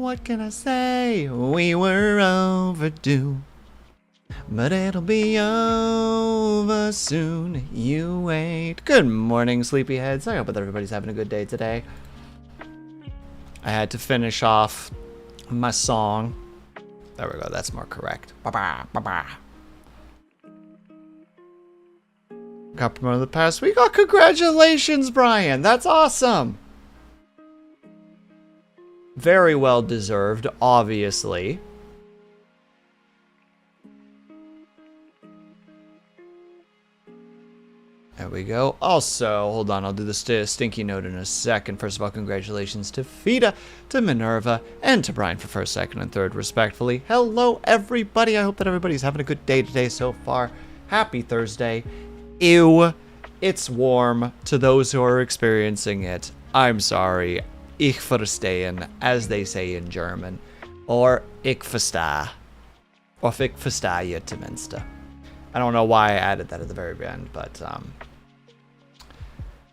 what can I say? We were overdue. But it'll be over soon. You wait. Good morning, sleepyheads. I hope that everybody's having a good day today. I had to finish off my song. There we go. That's more correct. Ba-ba, ba-ba. Got promoted the past week. Oh, congratulations, Brian. That's awesome. Very well deserved, obviously. There we go. Also, hold on, I'll do the stinky note in a second. First of all, congratulations to Fida, to Minerva, and to Brian for first, second, and third, respectfully. Hello, everybody. I hope that everybody's having a good day today so far. Happy Thursday. Ew. It's warm. To those who are experiencing it, I'm sorry. Ich verstehen, as they say in German. Or ich verstehe. Or ich verstehe zumindest. I don't know why I added that at the very end, but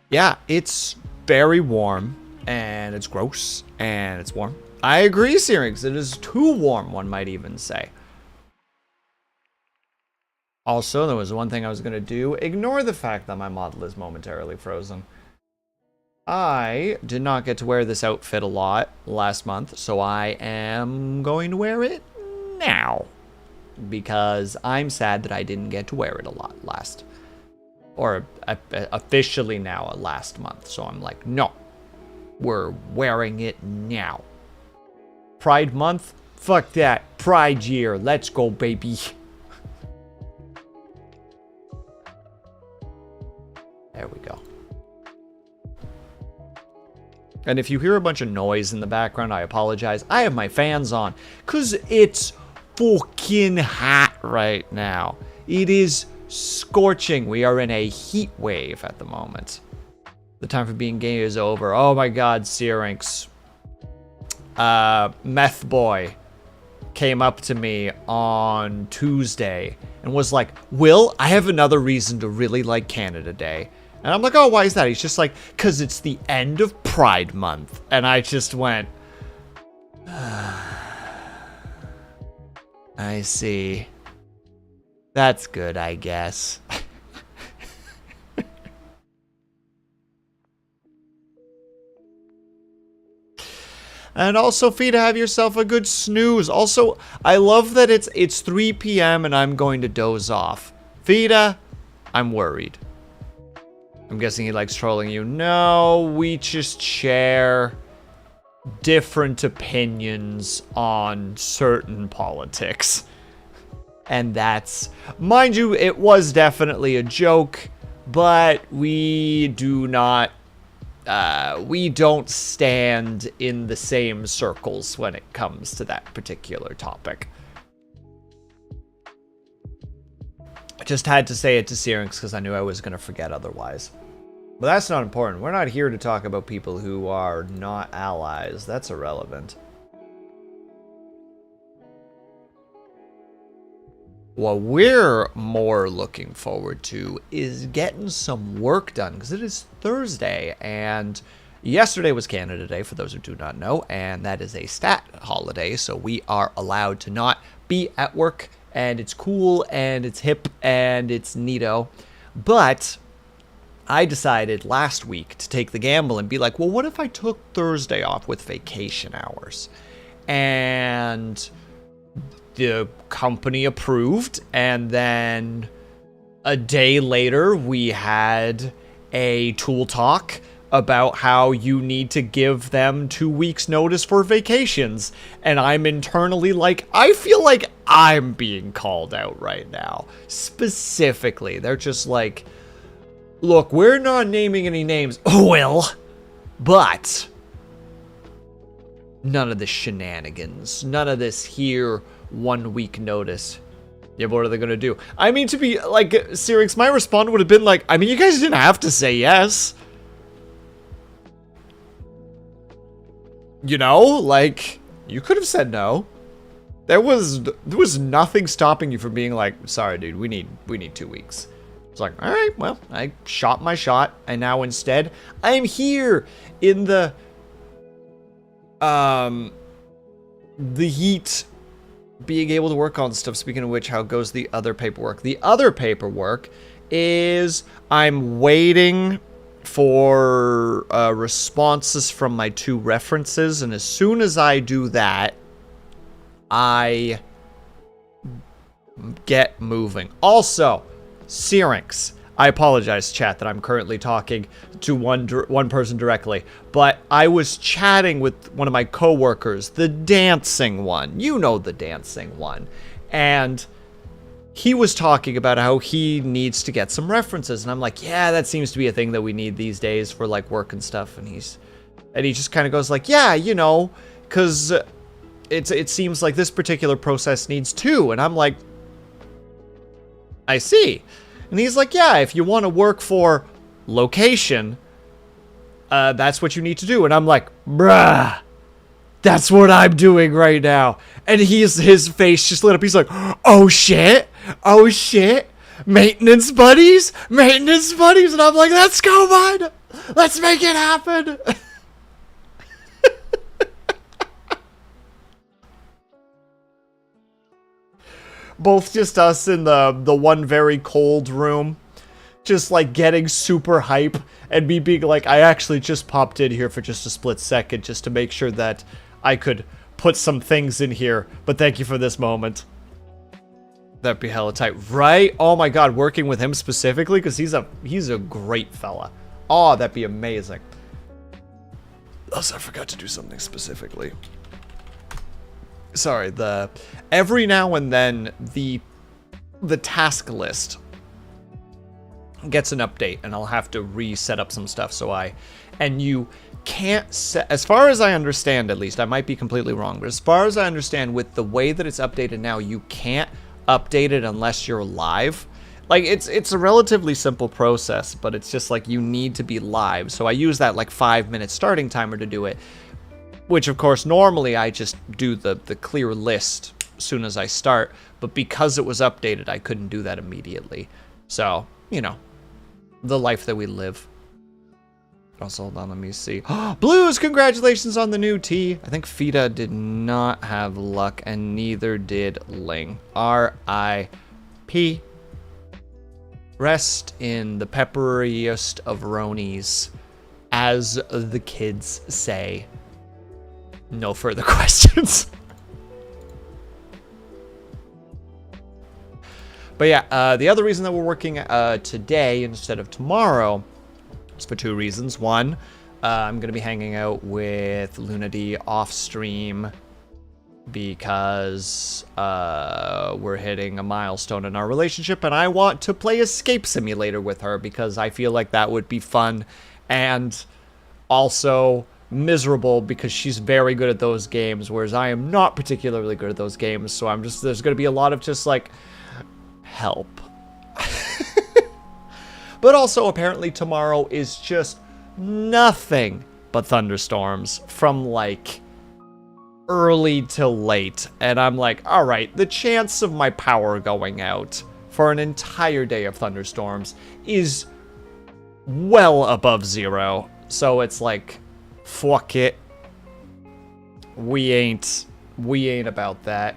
yeah, it's very warm, and it's gross, and it's warm. I agree, Syrinx. It is too warm, one might even say. Also, there was one thing I was going to do. Ignore the fact that my model is momentarily frozen. I did not get to wear this outfit a lot last month, so I am going to wear it now. Because I'm sad that I didn't get to wear it a lot last. Or officially now last month. So I'm like, no. We're wearing it now. Pride month? Fuck that. Pride year. Let's go, baby. There we go. And if you hear a bunch of noise in the background, I apologize. I have my fans on. Because it's fucking hot right now. It is scorching. We are in a heat wave at the moment. The time for being gay is over. Oh my god, Syrinx. Meth Boy came up to me on Tuesday and was like, Will, I have another reason to really like Canada Day. And I'm like, oh, why is that? He's just like, because it's the end of Pride Month. And I just went, I see. That's good, I guess. And also, Fida, have yourself a good snooze. Also, I love that it's 3 p.m. and I'm going to doze off. Fida, I'm worried. I'm guessing he likes trolling you. No, we just share different opinions on certain politics. And that's, mind you, it was definitely a joke, but we do not, we don't stand in the same circles when it comes to that particular topic. I just had to say it to Syrinx because I knew I was going to forget otherwise. But that's not important. We're not here to talk about people who are not allies. That's irrelevant. What we're more looking forward to is getting some work done, because it is Thursday, and yesterday was Canada Day, for those who do not know, and that is a stat holiday, so we are allowed to not be at work, and it's cool, and it's hip, and it's neato. But I decided last week to take the gamble and be like, well, what if I took Thursday off with vacation hours? And the company approved, and then a day later we had a tool talk about how you need to give them 2 weeks notice for vacations, and I'm internally like, I feel like I'm being called out right now. Specifically, they're just like, look, we're not naming any names, Will, but none of this shenanigans, none of this here 1 week notice. Yeah, but what are they gonna do? I mean, to be like, Syrinx, my response would have been like, I mean, you guys didn't have to say yes. You know, like, you could have said no. There was nothing stopping you from being like, sorry, dude, we need 2 weeks. It's like, all right, well, I shot my shot, and now instead, I'm here in the the heat, being able to work on stuff. Speaking of which, how goes the other paperwork? The other paperwork is I'm waiting for responses from my 2 references, and as soon as I do that, I get moving. Also, Syrinx. I apologize, chat, that I'm currently talking to one person directly, but I was chatting with one of my coworkers, the dancing one. You know the dancing one. And he was talking about how he needs to get some references, and I'm like, yeah, that seems to be a thing that we need these days for like work and stuff. And he just kind of goes like, yeah, you know, because it seems like this particular process needs 2, and I'm like, I see. And he's like, yeah, if you want to work for location, that's what you need to do. And I'm like, bruh, that's what I'm doing right now. And his face just lit up. He's like, oh shit, maintenance buddies. And I'm like, let's go, bud. Let's make it happen. Both just us in the one very cold room, just like getting super hype, and me being like, I actually just popped in here for just a split second just to make sure that I could put some things in here, but thank you for this moment. That'd be hella tight, right? Oh my god, working with him specifically, because he's a great fella. Oh, that'd be amazing. Also, I forgot to do something specifically. Sorry, every now and then the task list gets an update, and I'll have to reset up some stuff. And you can't set, as far as I understand, at least, I might be completely wrong, but as far as I understand, with the way that it's updated now, you can't update it unless you're live. Like, it's a relatively simple process, but it's just like you need to be live. So I use that like 5-minute starting timer to do it. Which, of course, normally I just do the clear list as soon as I start. But because it was updated, I couldn't do that immediately. So, you know, the life that we live. Also, hold on, let me see. Blues, congratulations on the new tea. I think Fita did not have luck, and neither did Ling. R.I.P. Rest in the pepperiest of Ronies, as the kids say. No further questions. But yeah, the other reason that we're working today instead of tomorrow is for 2 reasons. One, I'm going to be hanging out with Luna D off stream because we're hitting a milestone in our relationship, and I want to play Escape Simulator with her because I feel like that would be fun, and also miserable because she's very good at those games, whereas I am not particularly good at those games. So there's going to be a lot of just like help. But also apparently tomorrow is just nothing but thunderstorms from like early till late, and I'm like, all right, the chance of my power going out for an entire day of thunderstorms is well above 0. So it's like, fuck it. We ain't about that.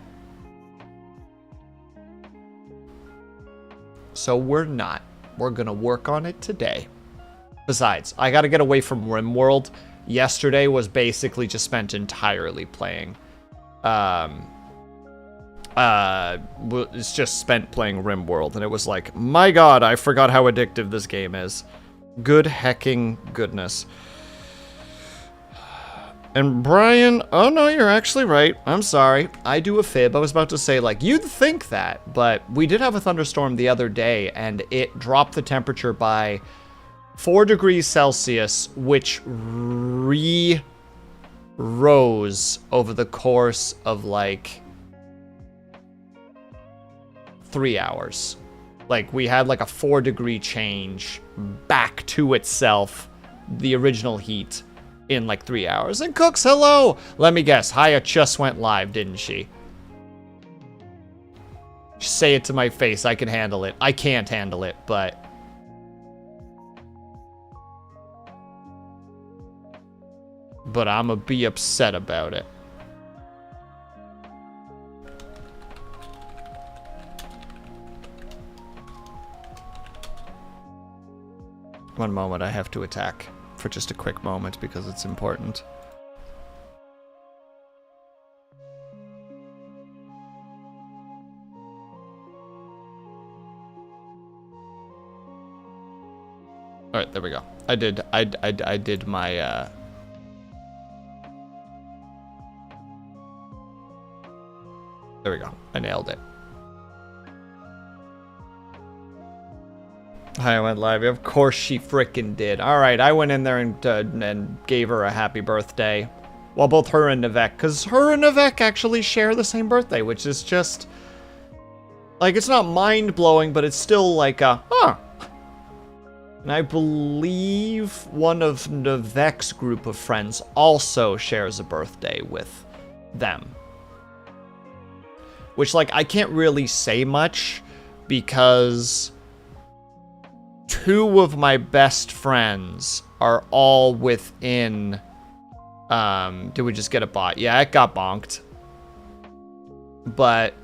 So we're not. We're gonna work on it today. Besides, I gotta get away from RimWorld. Yesterday was basically just spent entirely playing. It's just spent playing RimWorld, and it was like, my god, I forgot how addictive this game is. Good hecking goodness. And Brian, oh no, you're actually right. I'm sorry. I do a fib. I was about to say, like, you'd think that, but we did have a thunderstorm the other day, and it dropped the temperature by 4 degrees Celsius, which rose over the course of, like, 3 hours. Like, we had, like, a 4-degree change back to itself, the original heat, in like 3 hours. And Cooks, hello! Let me guess, Haya just went live, didn't she? Just say it to my face, I can handle it. I can't handle it, but... I'ma be upset about it. One moment, I have to attack for just a quick moment because it's important. All right, there we go. I did my, there we go. I nailed it. I went live. Of course she frickin' did. All right, I went in there and gave her a happy birthday. Well, both her and Nivek, because her and Nivek actually share the same birthday, which is just, like, it's not mind-blowing, but it's still like a, huh. And I believe one of Nivek's group of friends also shares a birthday with them. Which, like, I can't really say much because 2 of my best friends are all within, did we just get a bot? Yeah, it got bonked. But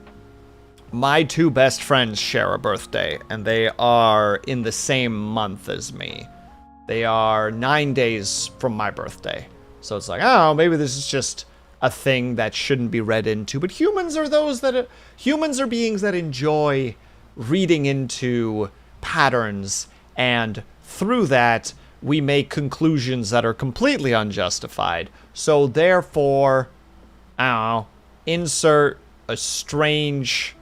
my 2 best friends share a birthday, and they are in the same month as me. They are 9 days from my birthday. So it's like, oh, maybe this is just a thing that shouldn't be read into. But humans are humans are beings that enjoy reading into patterns, and through that, we make conclusions that are completely unjustified. So therefore, I don't know, insert a strange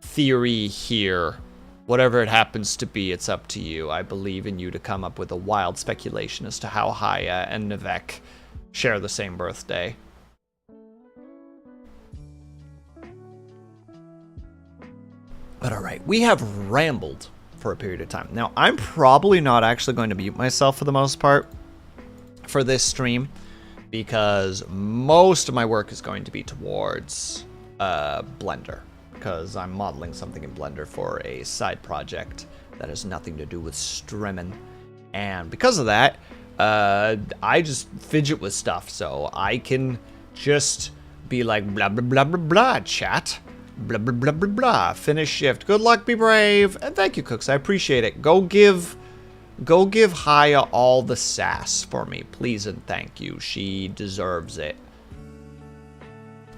theory here. Whatever it happens to be, it's up to you. I believe in you to come up with a wild speculation as to how Haya and Nivek share the same birthday. But alright, we have rambled for a period of time. Now, I'm probably not actually going to mute myself for the most part for this stream, because most of my work is going to be towards Blender, because I'm modeling something in Blender for a side project that has nothing to do with streaming. And because of that, I just fidget with stuff, so I can just be like, blah, blah, blah, blah, blah, chat. Blah, blah, blah, blah, blah. Finish shift. Good luck, be brave. And thank you, Cooks. I appreciate it. Go give Haya all the sass for me, please and thank you. She deserves it.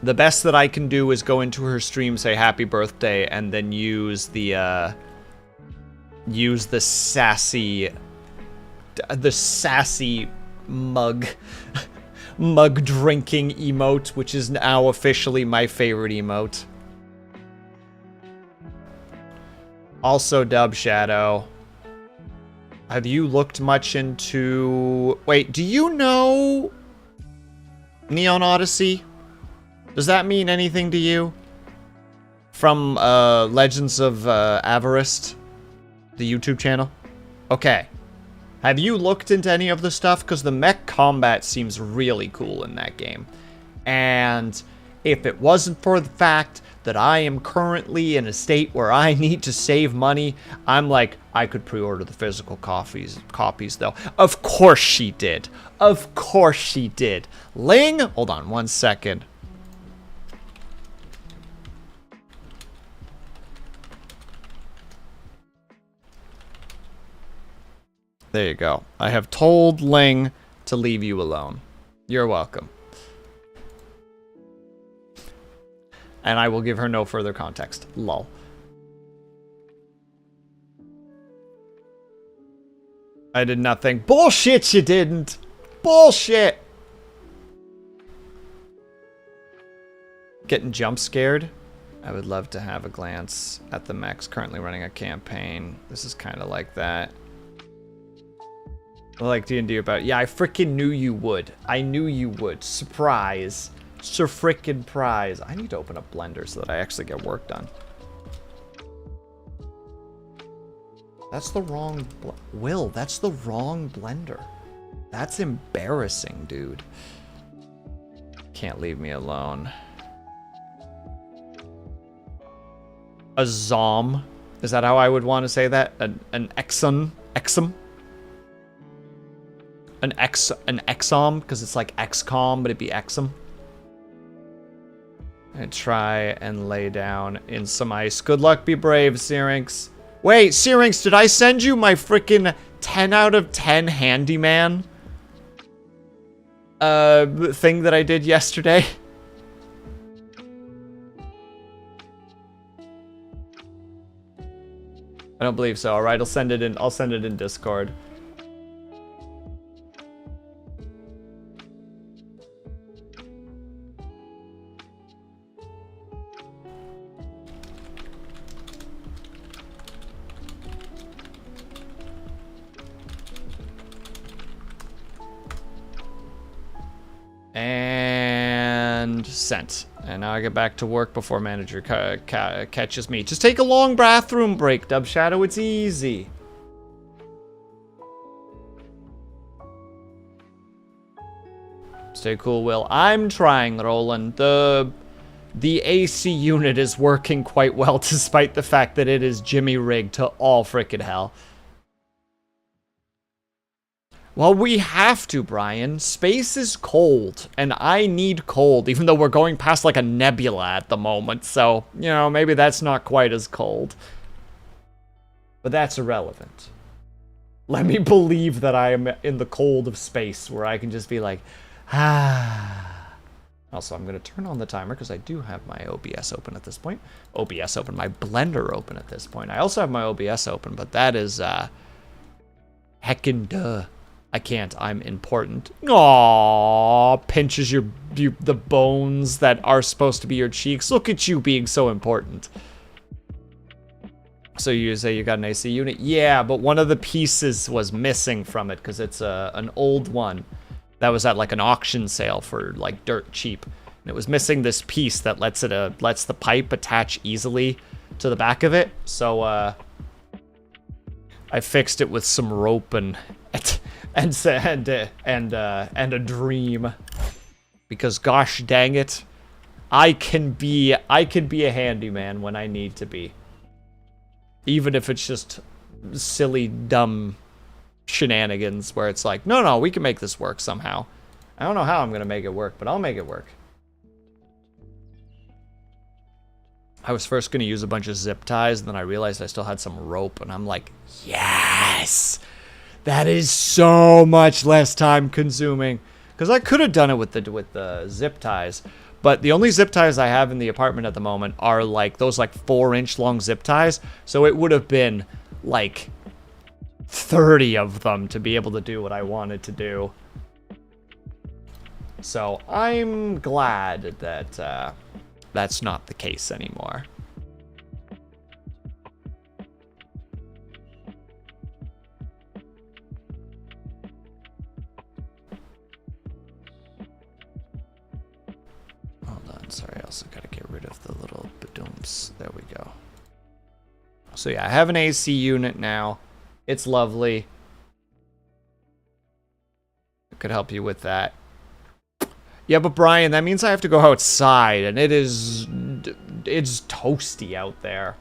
The best that I can do is go into her stream, say happy birthday, and then use the sassy mug drinking emote, which is now officially my favorite emote. Also, Dub Shadow, have you looked much into... Wait, do you know Neon Odyssey? Does that mean anything to you? From Legends of Avarist, the YouTube channel? Okay. Have you looked into any of the stuff? Because the mech combat seems really cool in that game. And if it wasn't for the fact that I am currently in a state where I need to save money, I'm like, I could pre-order the physical copies though. Of course she did. Of course she did. Ling, hold on 1 second. There you go. I have told Ling to leave you alone. You're welcome. And I will give her no further context. Lol. I did nothing. Bullshit, you didn't. Bullshit. Getting jump scared? I would love to have a glance at the mechs currently running a campaign. This is kind of like that. I like D&D about... Yeah, I freaking knew you would. I knew you would. Surprise. Sir frickin' prize. I need to open up Blender so that I actually get work done. That's the wrong... Will, that's the wrong Blender. That's embarrassing, dude. Can't leave me alone. A Zom. Is that how I would want to say that? An Exum? Exum? An Exom, because it's like XCOM, but it'd be Exum. And try and lay down in some ice. Good luck, be brave, Syrinx. Wait, Syrinx, did I send you my freaking 10 out of 10 handyman thing that I did yesterday. I don't believe so. All right, I'll send it in Discord. And sent. And now I get back to work before manager catches me. Just take a long bathroom break, Dub Shadow. It's easy. Stay cool, Will. I'm trying, Roland. The AC unit is working quite well, despite the fact that it is Jimmy rigged to all frickin' hell. Well, we have to, Brian. Space is cold, and I need cold, even though we're going past like a nebula at the moment. So, you know, maybe that's not quite as cold. But that's irrelevant. Let me believe that I am in the cold of space, where I can just be like, ah. Also, I'm going to turn on the timer, because I do have my OBS open at this point. OBS open, my Blender open at this point. I also have my OBS open, but that is, heckin' duh. I can't. I'm important. Aww, pinches the bones that are supposed to be your cheeks. Look at you being so important. So you say you got an AC unit? Yeah, but one of the pieces was missing from it because it's an old one that was at like an auction sale for like dirt cheap. And it was missing this piece that lets the pipe attach easily to the back of it. So I fixed it with some rope and a dream, because gosh dang it, I can be a handyman when I need to be, even if it's just silly dumb shenanigans where it's like, no, we can make this work somehow. I don't know how I'm gonna make it work, but I'll make it work. I was first gonna use a bunch of zip ties, and then I realized I still had some rope, and I'm like, yes! That is so much less time consuming. Because I could have done it with the zip ties, but the only zip ties I have in the apartment at the moment are like those like 4-inch long zip ties. So it would have been like 30 of them to be able to do what I wanted to do. So I'm glad that that's not the case anymore. Sorry, I also gotta get rid of the little badooms. There we go. So yeah, I have an AC unit now. It's lovely. I could help you with that. Yeah, but Brian, that means I have to go outside, and it's toasty out there.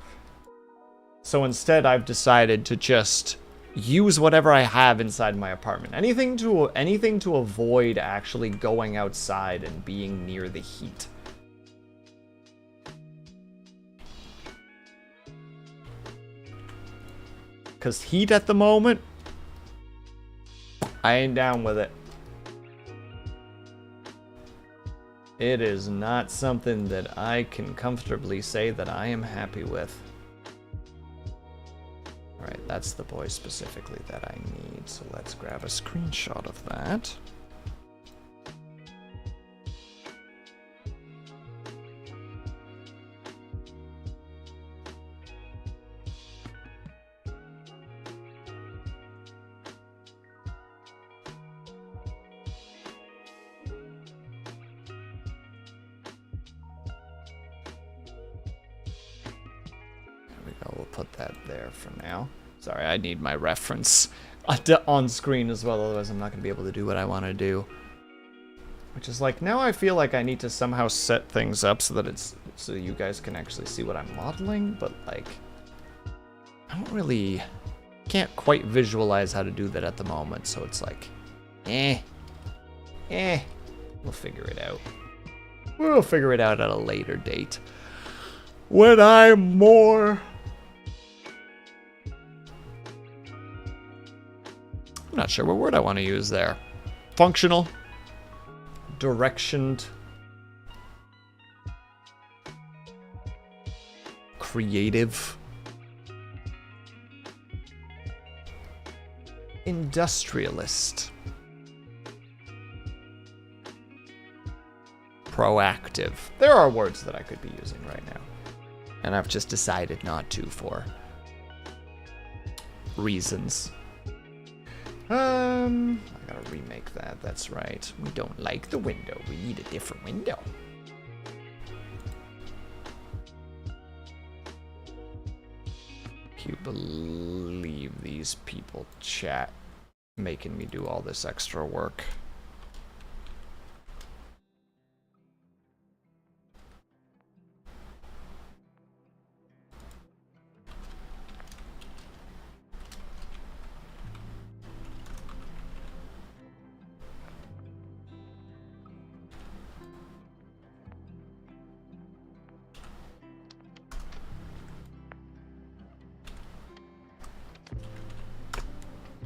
So instead, I've decided to just use whatever I have inside my apartment. Anything to avoid actually going outside and being near the heat. Because heat at the moment, I ain't down with it. It is not something that I can comfortably say that I am happy with. Alright, that's the boy specifically that I need. So let's grab a screenshot of that. We'll put that there for now. Sorry, I need my reference on screen as well, otherwise I'm not going to be able to do what I want to do. Which is like, now I feel like I need to somehow set things up so that so you guys can actually see what I'm modeling, but like, I don't really, can't quite visualize how to do that at the moment, so it's like, we'll figure it out. We'll figure it out at a later date. When I'm more I'm not sure what word I want to use there. Functional. Directioned. Creative. Industrialist. Proactive. There are words that I could be using right now. And I've just decided not to for reasons. I gotta remake that, that's right. We don't like the window. We need a different window. Can you believe these people chat making me do all this extra work?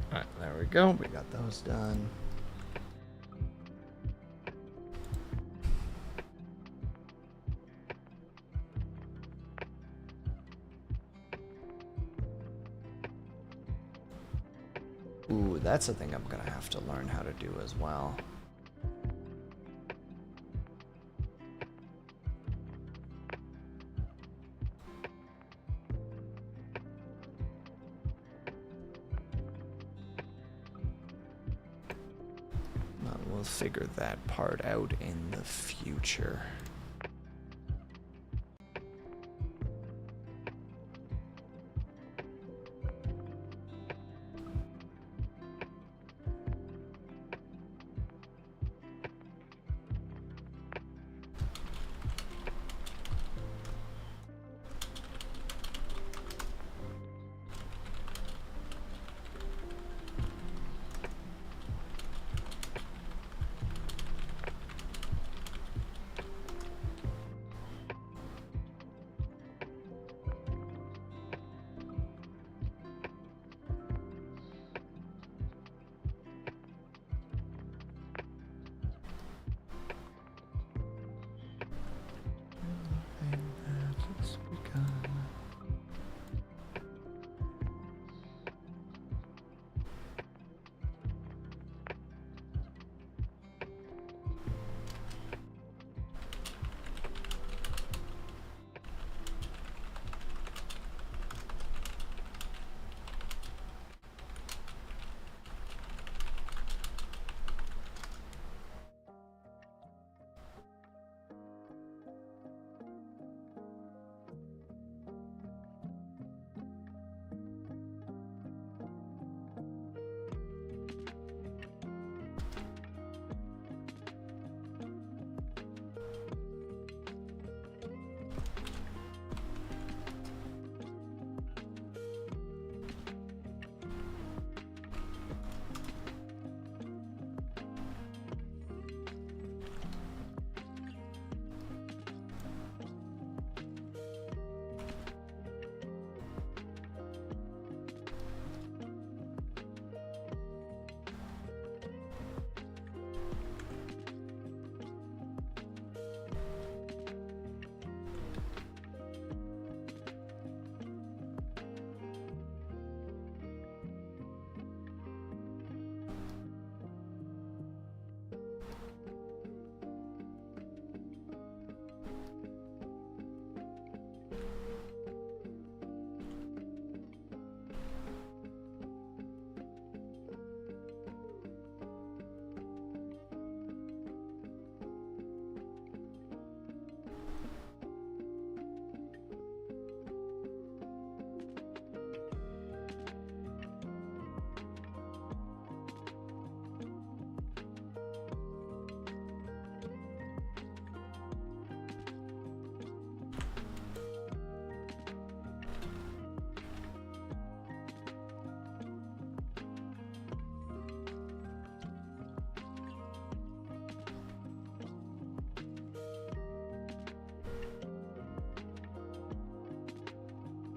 Alright, there we go. We got those done. Ooh, that's a thing I'm gonna have to learn how to do as well. But we'll figure that part out in the future.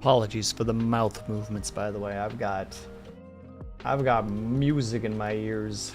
Apologies for the mouth movements, by the way. I've got I've got music in my ears.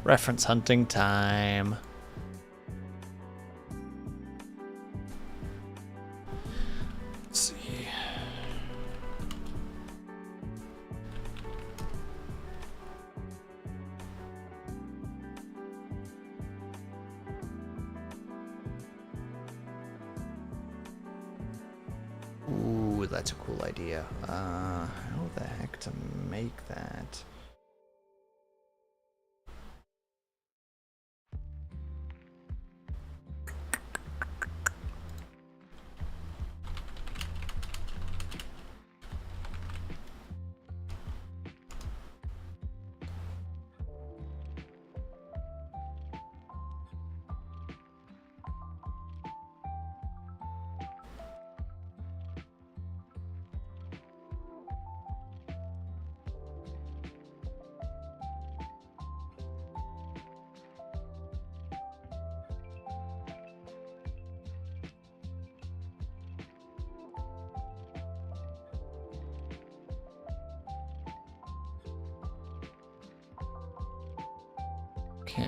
Reference hunting time. Let's see. Ooh, that's a cool idea. How the heck to make that? Okay.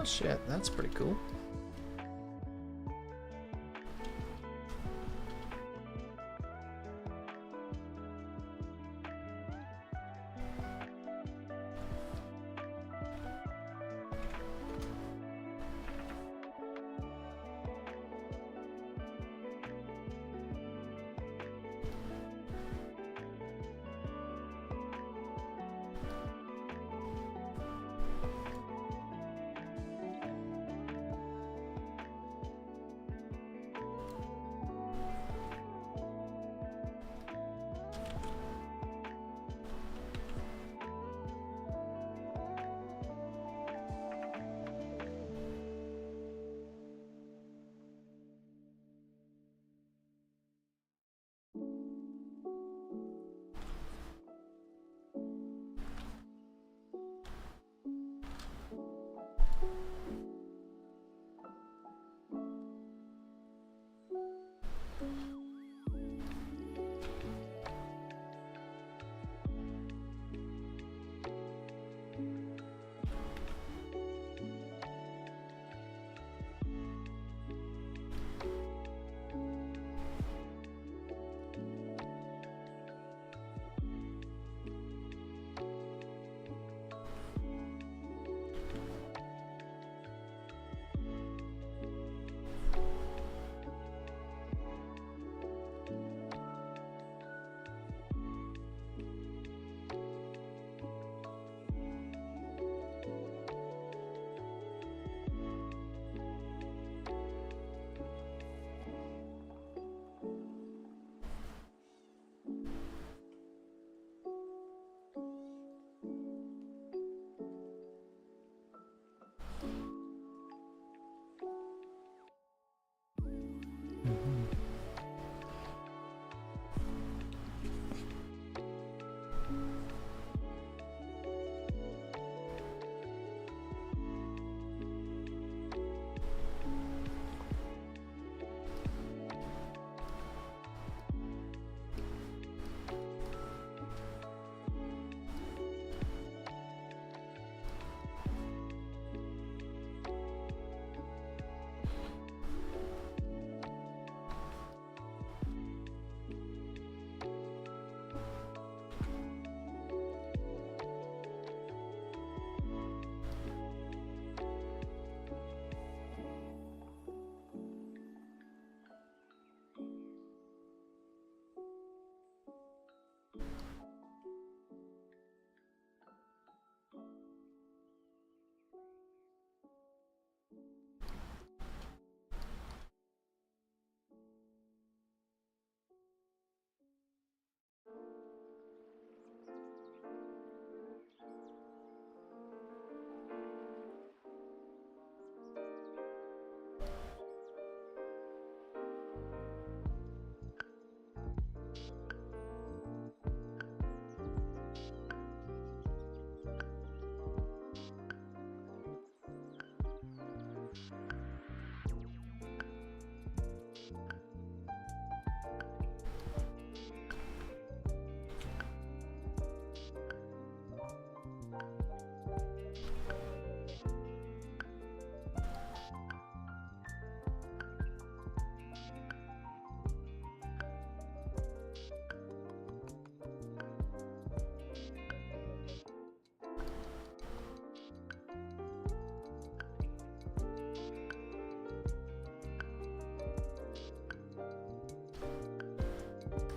Oh shit, that's pretty cool.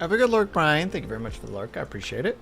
Have a good lurk, Brian. Thank you very much for the lurk. I appreciate it.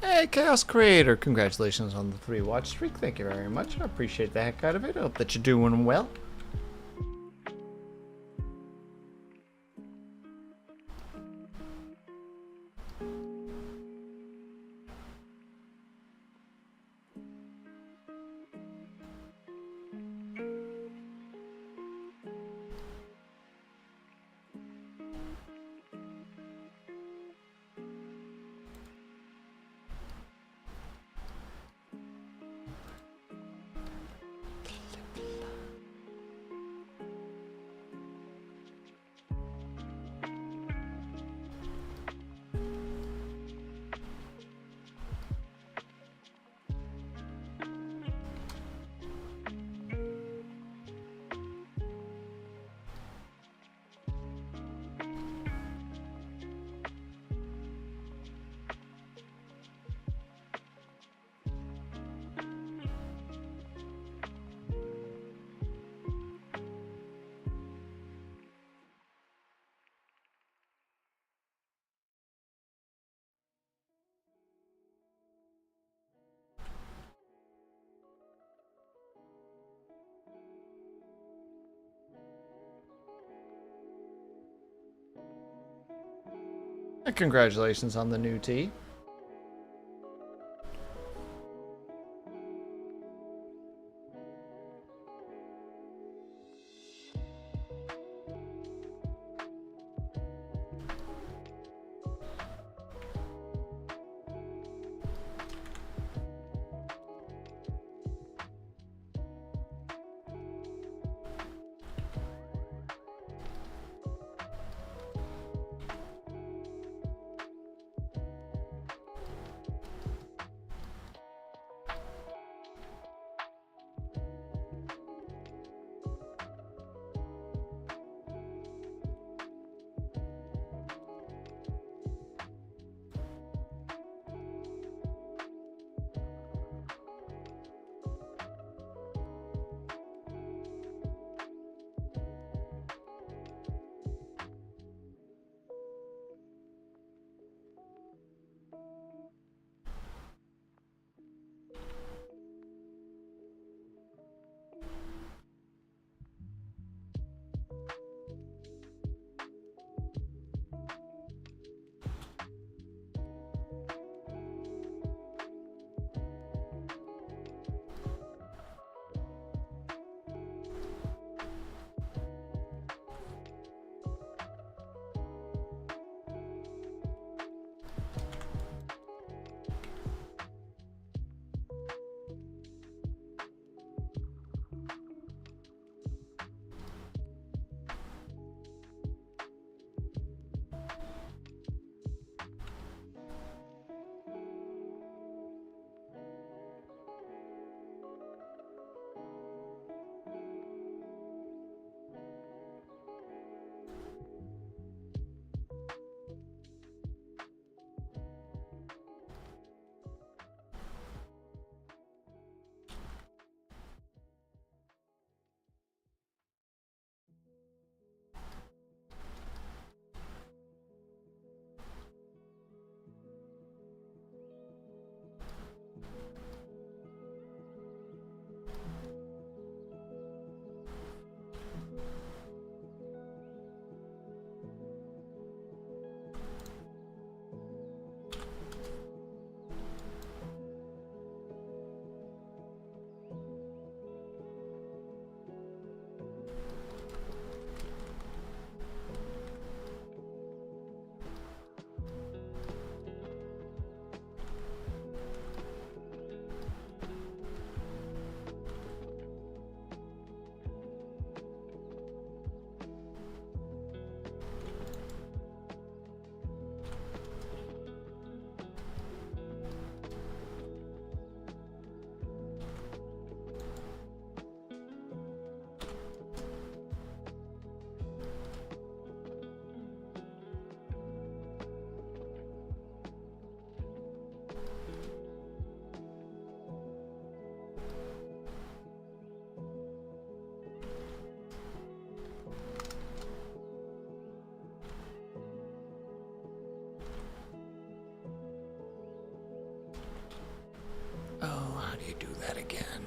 Hey, Chaos Creator, congratulations on the 3-watch streak. Thank you very much. I appreciate the heck out of it. I hope that you're doing well. And congratulations on the new tee. Oh, how do you do that again?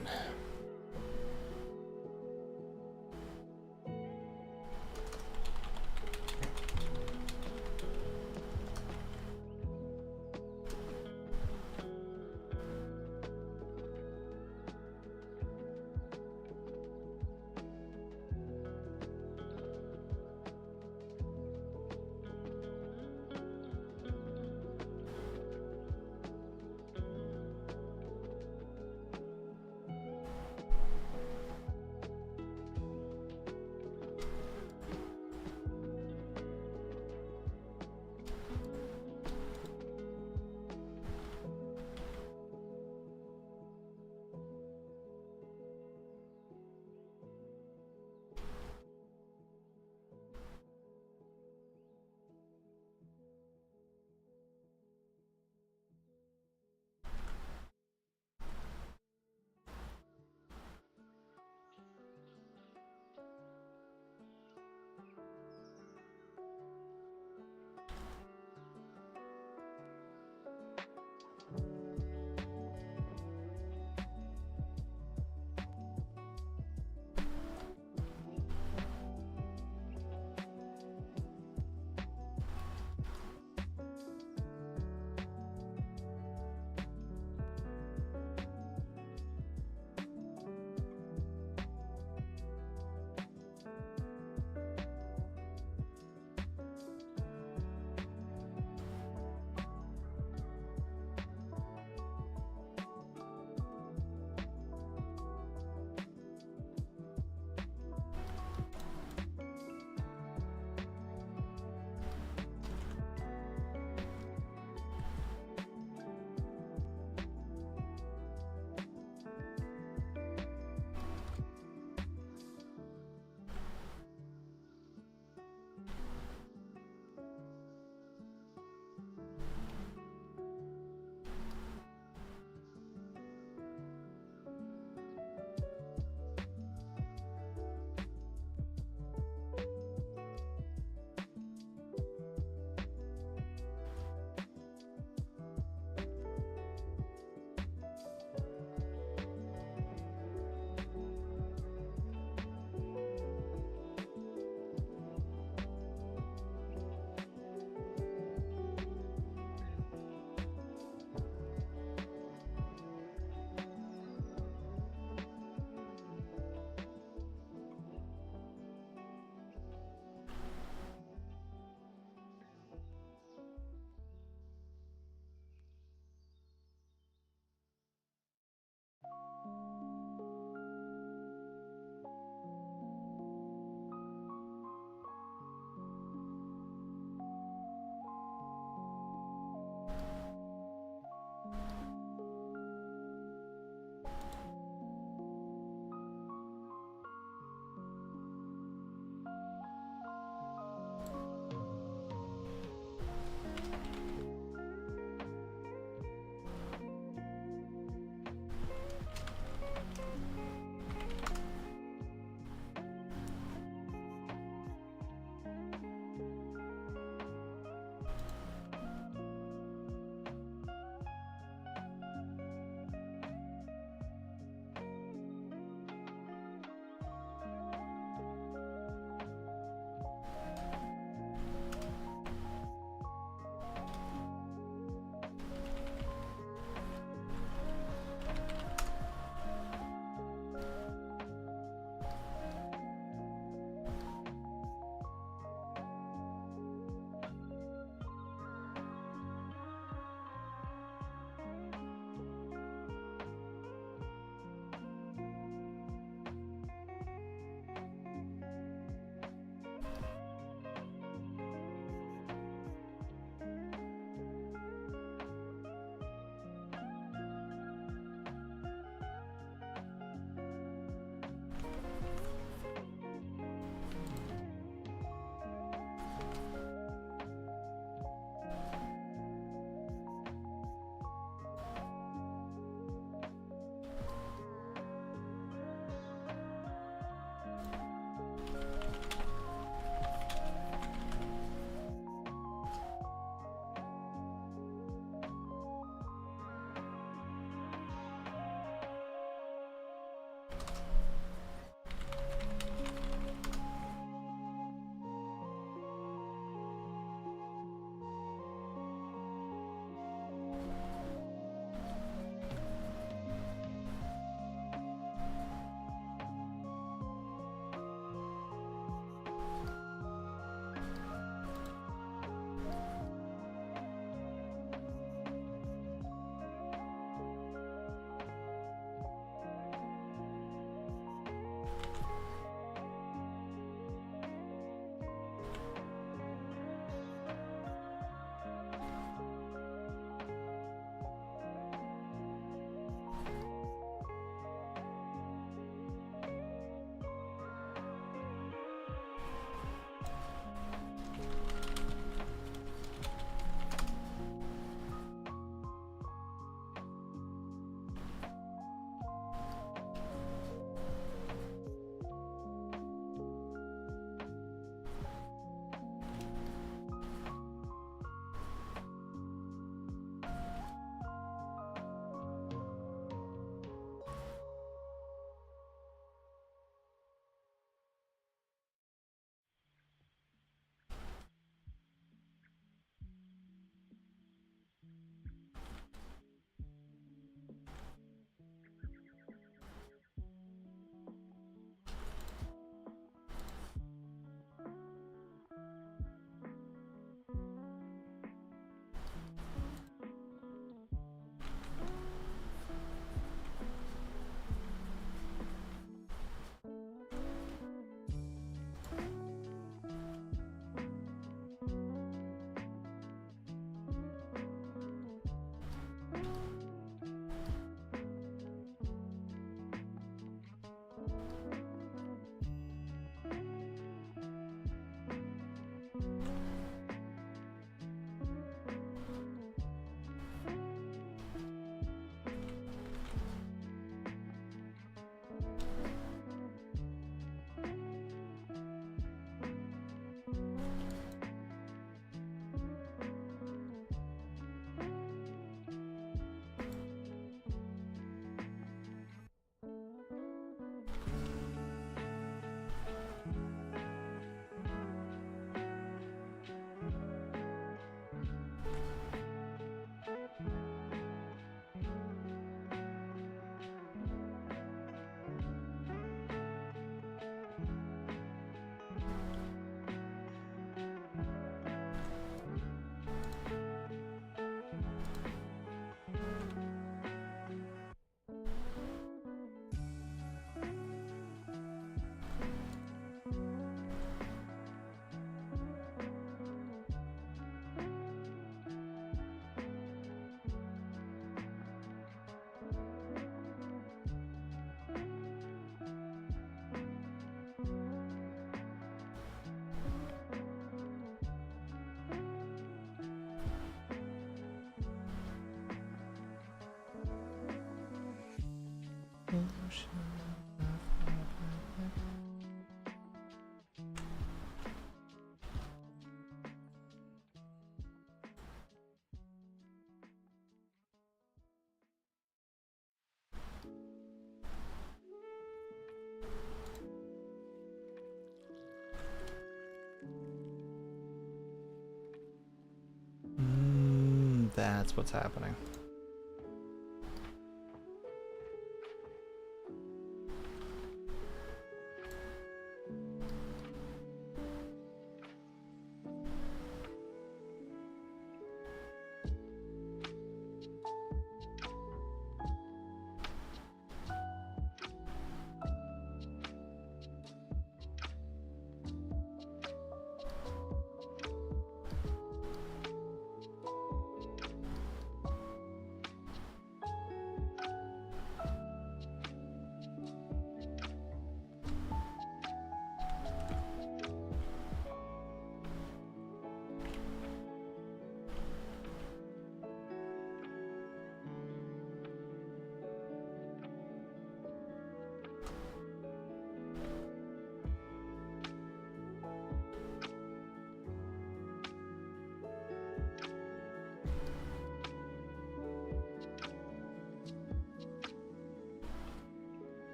That's what's happening.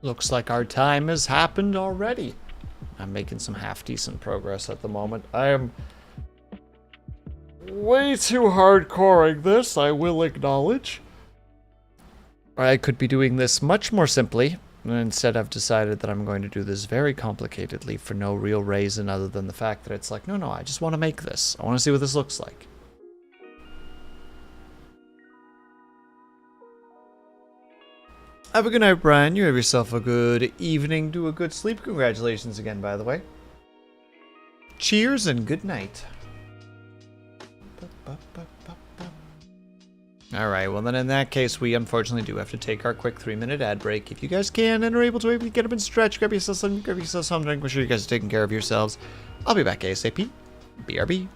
Looks like our time has happened already. I'm making some half-decent progress at the moment. I am way too hardcoring this, I will acknowledge. I could be doing this much more simply. Instead, I've decided that I'm going to do this very complicatedly for no real reason other than the fact that it's like, no, I just want to make this. I want to see what this looks like. Have a good night, Brian. You have yourself a good evening. Do a good sleep. Congratulations again, by the way. Cheers and good night. Alright, well then in that case, we unfortunately do have to take our quick 3-minute ad break. If you guys can and are able to, get up and stretch, grab yourself some, drink, make sure you guys are taking care of yourselves. I'll be back ASAP. BRB.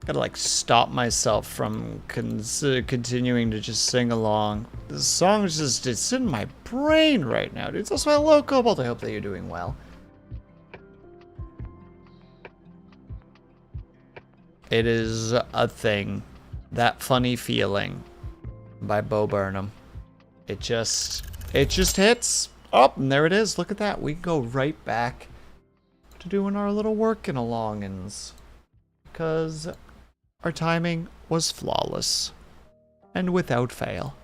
Gotta like stop myself from continuing to just sing along. This song is just, it's in my brain right now, dude. It's also hello, Cobalt. I hope that you're doing well. It is a thing. That Funny Feeling by Bo Burnham. It just hits. Oh, and there it is. Look at that. We go right back to doing our little working alongins. Because our timing was flawless. And without fail.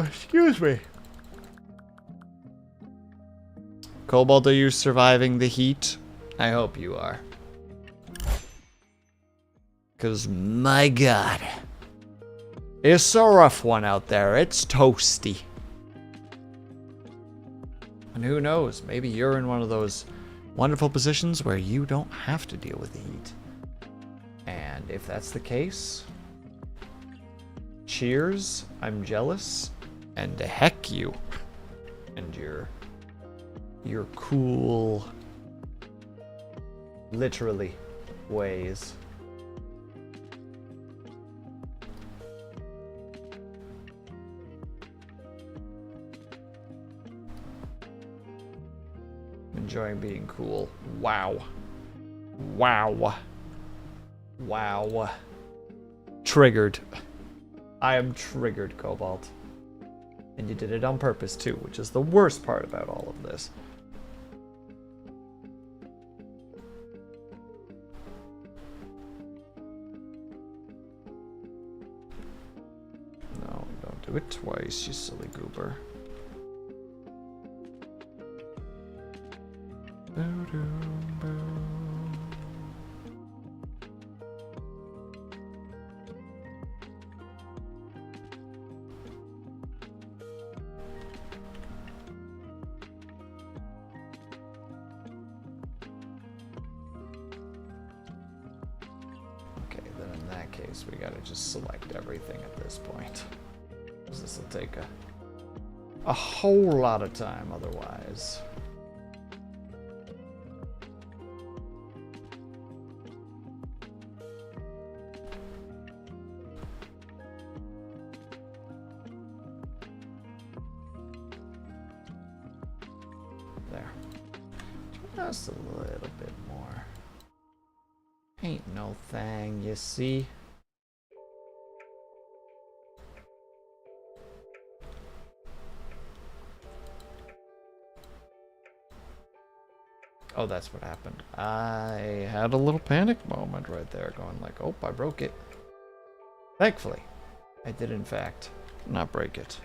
Excuse me. Cobalt, are you surviving the heat? I hope you are. Because, my God. It's a rough one out there. It's toasty. And who knows? Maybe you're in one of those wonderful positions where you don't have to deal with the heat. And And if that's the case, cheers, I'm jealous, and heck you. And your cool, literally, ways. Enjoying being cool. Wow. Wow. Wow. Triggered. I am triggered, Cobalt. And you did it on purpose too, which is the worst part about all of this. No, don't do it twice, you silly goober. Okay, then in that case, we gotta just select everything at this point. Because this will take a whole lot of time otherwise. There. Just a little bit more. Ain't no thing, you see? Oh, that's what happened. I had a little panic moment right there, going like, oh, I broke it. Thankfully, I did in fact not break it.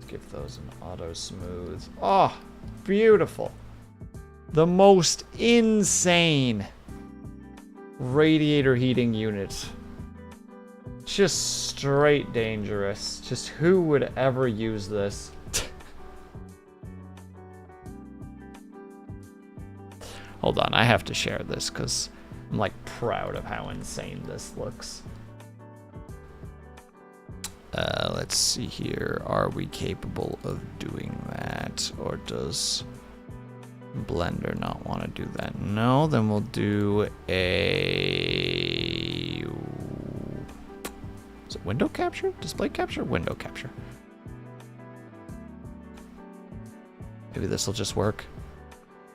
Give those an auto smooth. Oh, beautiful. The most insane radiator heating unit. Just straight dangerous. Just who would ever use this? Hold on, I have to share this because I'm like proud of how insane this looks. Let's see here. Are we capable of doing that? Or does Blender not want to do that? No, then we'll do a... Is it window capture? Display capture? Window capture. Maybe this will just work.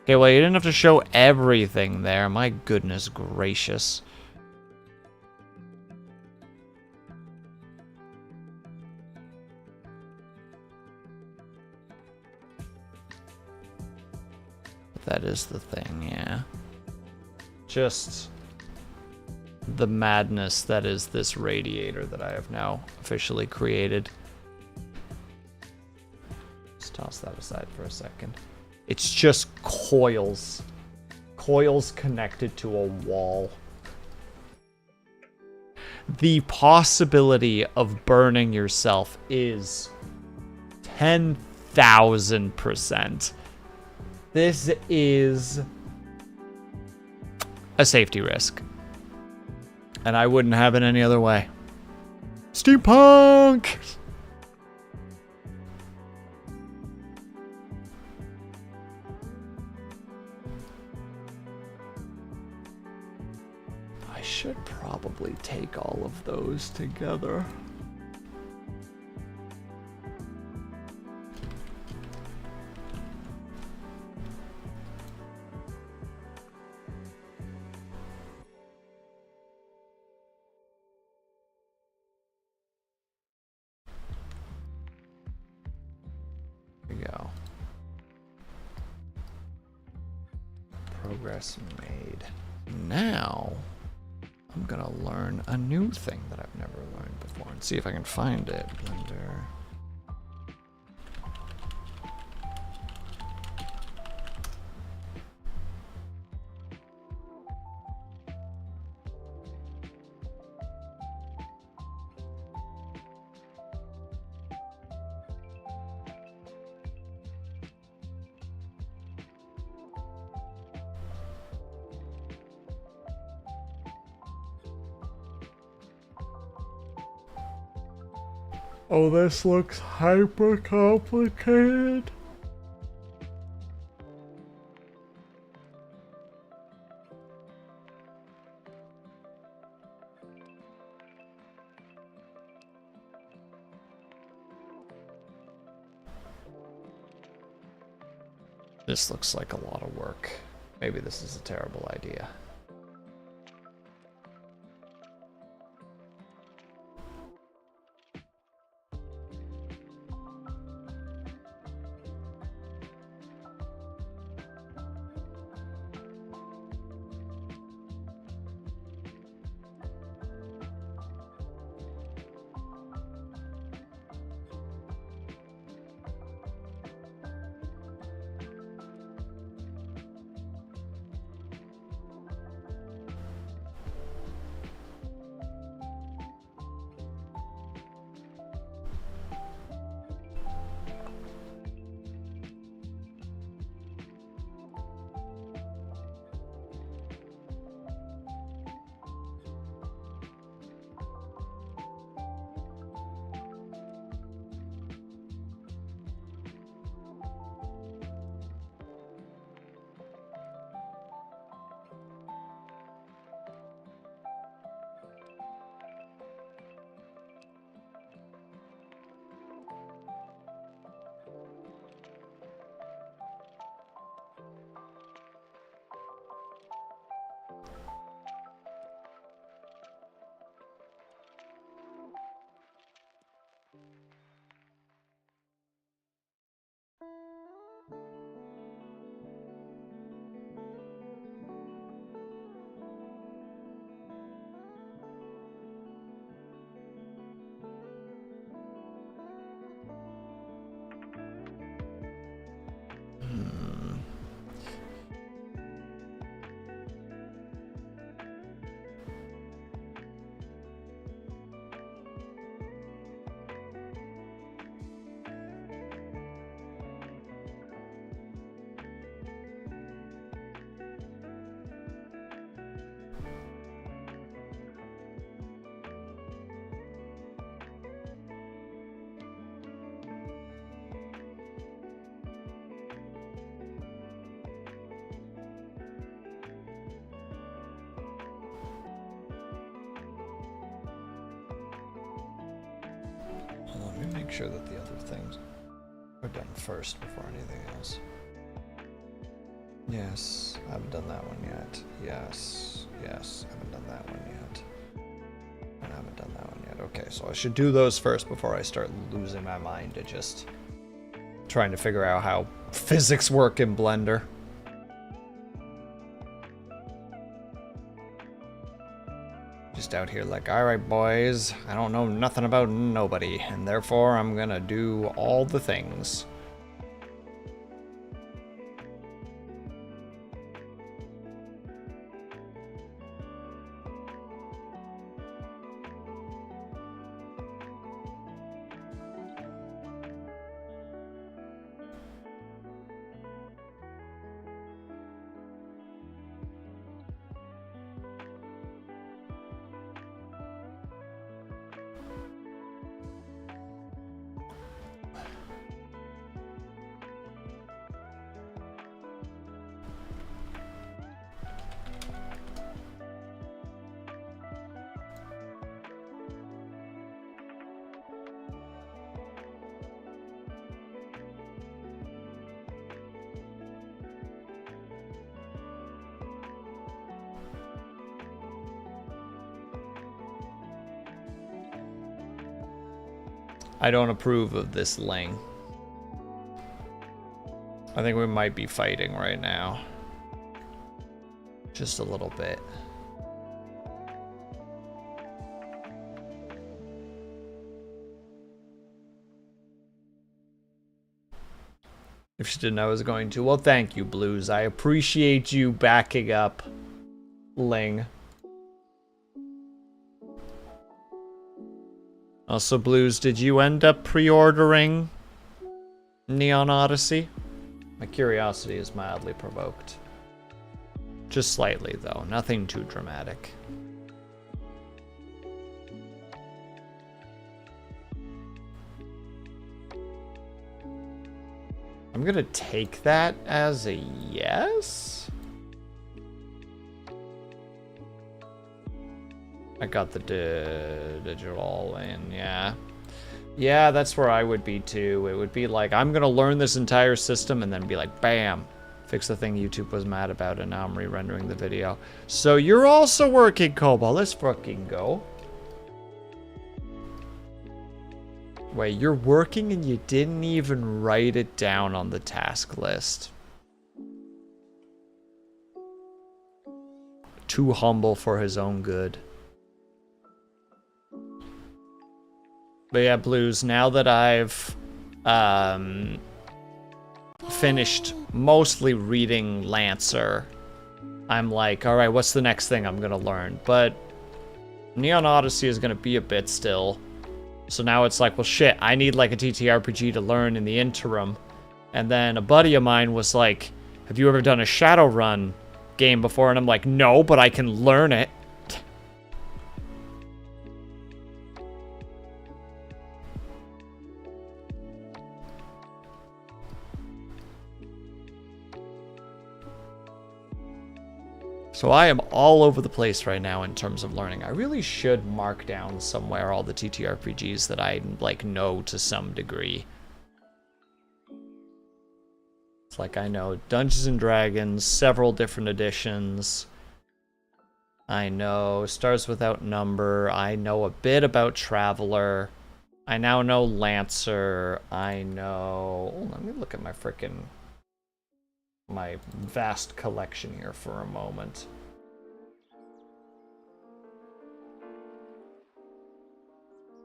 Okay, well, you didn't have to show everything there. My goodness gracious. That is the thing, yeah. Just the madness that is this radiator that I have now officially created. Let's toss that aside for a second. It's just coils. Coils connected to a wall. The possibility of burning yourself is 10,000%. This is a safety risk. And I wouldn't have it any other way. Steampunk! I should probably take all of those together. Go. Progress made. Now, I'm gonna learn a new thing that I've never learned before and see if I can find it. Blender. Oh, this looks hyper complicated. This looks like a lot of work. Maybe this is a terrible idea. Make sure that the other things are done first before anything else. Yes, I haven't done that one yet. Yes, yes, I haven't done that one yet. And I haven't done that one yet. Okay, so I should do those first before I start losing my mind to just trying to figure out how physics work in Blender. Just out here like, alright boys, I don't know nothing about nobody, and therefore I'm gonna do all the things. I don't approve of this Ling. I think we might be fighting right now. Just a little bit. If she didn't know I was going to. Well, thank you, Blues. I appreciate you backing up Ling. Also, Blues, did you end up pre-ordering Neon Odyssey? My curiosity is mildly provoked. Just slightly, though. Nothing too dramatic. I'm gonna take that as a yes. I got the digital in, yeah. Yeah, that's where I would be too. It would be like, I'm gonna learn this entire system and then be like, bam, fix the thing YouTube was mad about and now I'm re-rendering the video. So you're also working, Cobalt. Let's fucking go. Wait, you're working and you didn't even write it down on the task list. Too humble for his own good. But yeah, Blues, now that I've finished mostly reading Lancer, I'm like, all right, what's the next thing I'm gonna learn? But Neon Odyssey is gonna be a bit still. So now it's like, well, shit, I need like a TTRPG to learn in the interim. And then a buddy of mine was like, have you ever done a Shadowrun game before? And I'm like, no, but I can learn it. So I am all over the place right now in terms of learning. I really should mark down somewhere all the TTRPGs that I like know to some degree. It's like I know Dungeons and Dragons, several different editions. I know Stars Without Number. I know a bit about Traveler. I now know Lancer. I know... Oh, let me look at my frickin' my vast collection here for a moment.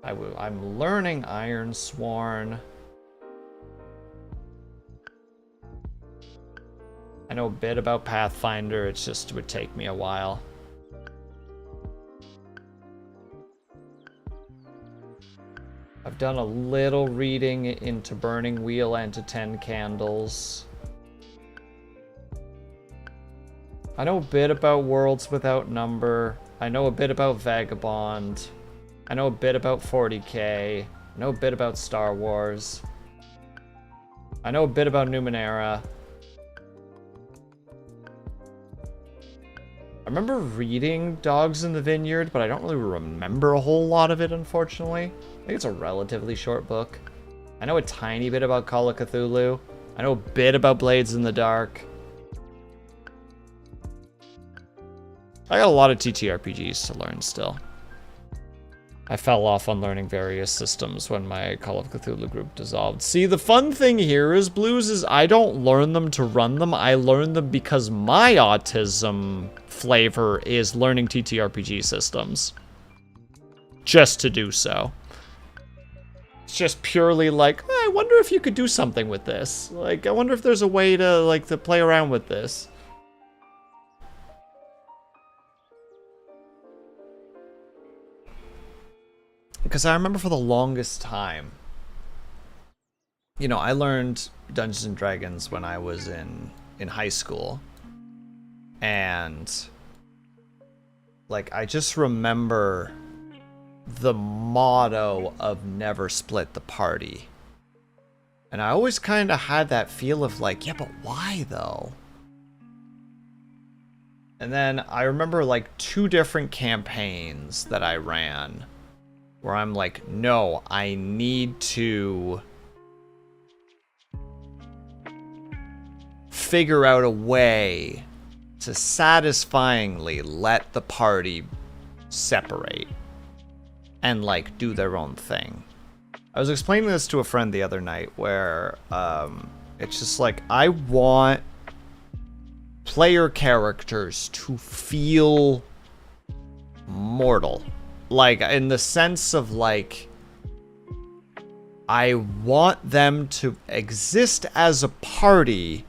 I'm learning Iron Sworn. I know a bit about Pathfinder, it's just it would take me a while. I've done a little reading into Burning Wheel and to 10 Candles. I know a bit about Worlds Without Number. I know a bit about Vagabond. I know a bit about 40K. I know a bit about Star Wars. I know a bit about Numenera. I remember reading Dogs in the Vineyard, but I don't really remember a whole lot of it, unfortunately. I think it's a relatively short book. I know a tiny bit about Call of Cthulhu. I know a bit about Blades in the Dark. I got a lot of TTRPGs to learn still. I fell off on learning various systems when my Call of Cthulhu group dissolved. See, the fun thing here is, Blues, is I don't learn them to run them. I learn them because my autism flavor is learning TTRPG systems. Just to do so. It's just purely like, I wonder if you could do something with this. Like, I wonder if there's a way to, like, to play around with this. Because I remember for the longest time, you know, I learned Dungeons and Dragons when I was in high school. And, like, I just remember the motto of never split the party. And I always kind of had that feel of like, yeah, but why though? And then I remember like 2 different campaigns that I ran where I'm like, no, I need to figure out a way to satisfyingly let the party separate and like do their own thing. I was explaining this to a friend the other night where it's just like, I want player characters to feel mortal. Like, in the sense of, like, I want them to exist as a party,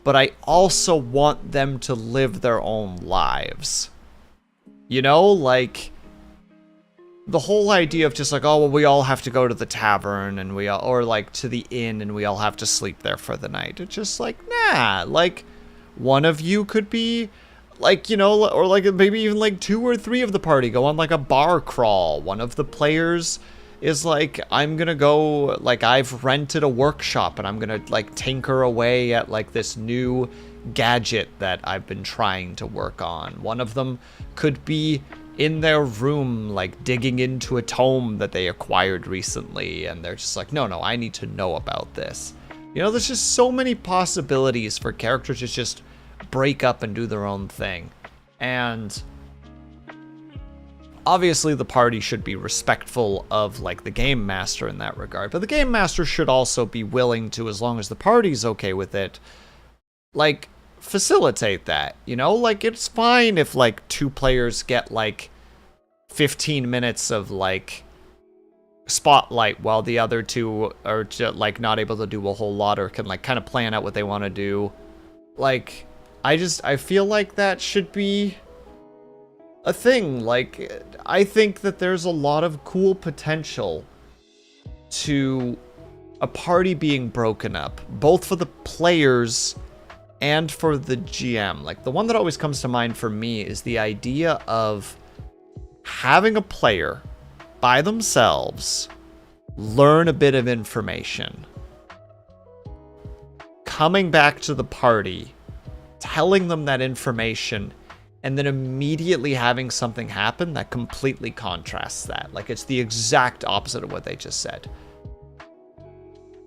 but I also want them to live their own lives. You know, like, the whole idea of just like, oh, well, we all have to go to the tavern and we all, or like to the inn and we all have to sleep there for the night. It's just like, nah, like, one of you could be like, you know, or like maybe even like 2 or 3 of the party go on like a bar crawl. One of the players is like, I'm gonna go, like, I've rented a workshop and I'm gonna like tinker away at like this new gadget that I've been trying to work on. One of them could be in their room, like digging into a tome that they acquired recently, and they're just like, no, I need to know about this. You know, there's just so many possibilities for characters to just break up and do their own thing. And obviously the party should be respectful of like the game master in that regard, but the game master should also be willing to, as long as the party's okay with it, like facilitate that, you know? Like, it's fine if like 2 players get like 15 minutes of like spotlight while the other 2 are just, like, not able to do a whole lot or can like kind of plan out what they want to do. Like, I feel like that should be a thing. Like, I think that there's a lot of cool potential to a party being broken up, both for the players and for the GM. Like, the one that always comes to mind for me is the idea of having a player by themselves learn a bit of information, coming back to the party, telling them that information, and then immediately having something happen that completely contrasts that. Like, it's the exact opposite of what they just said.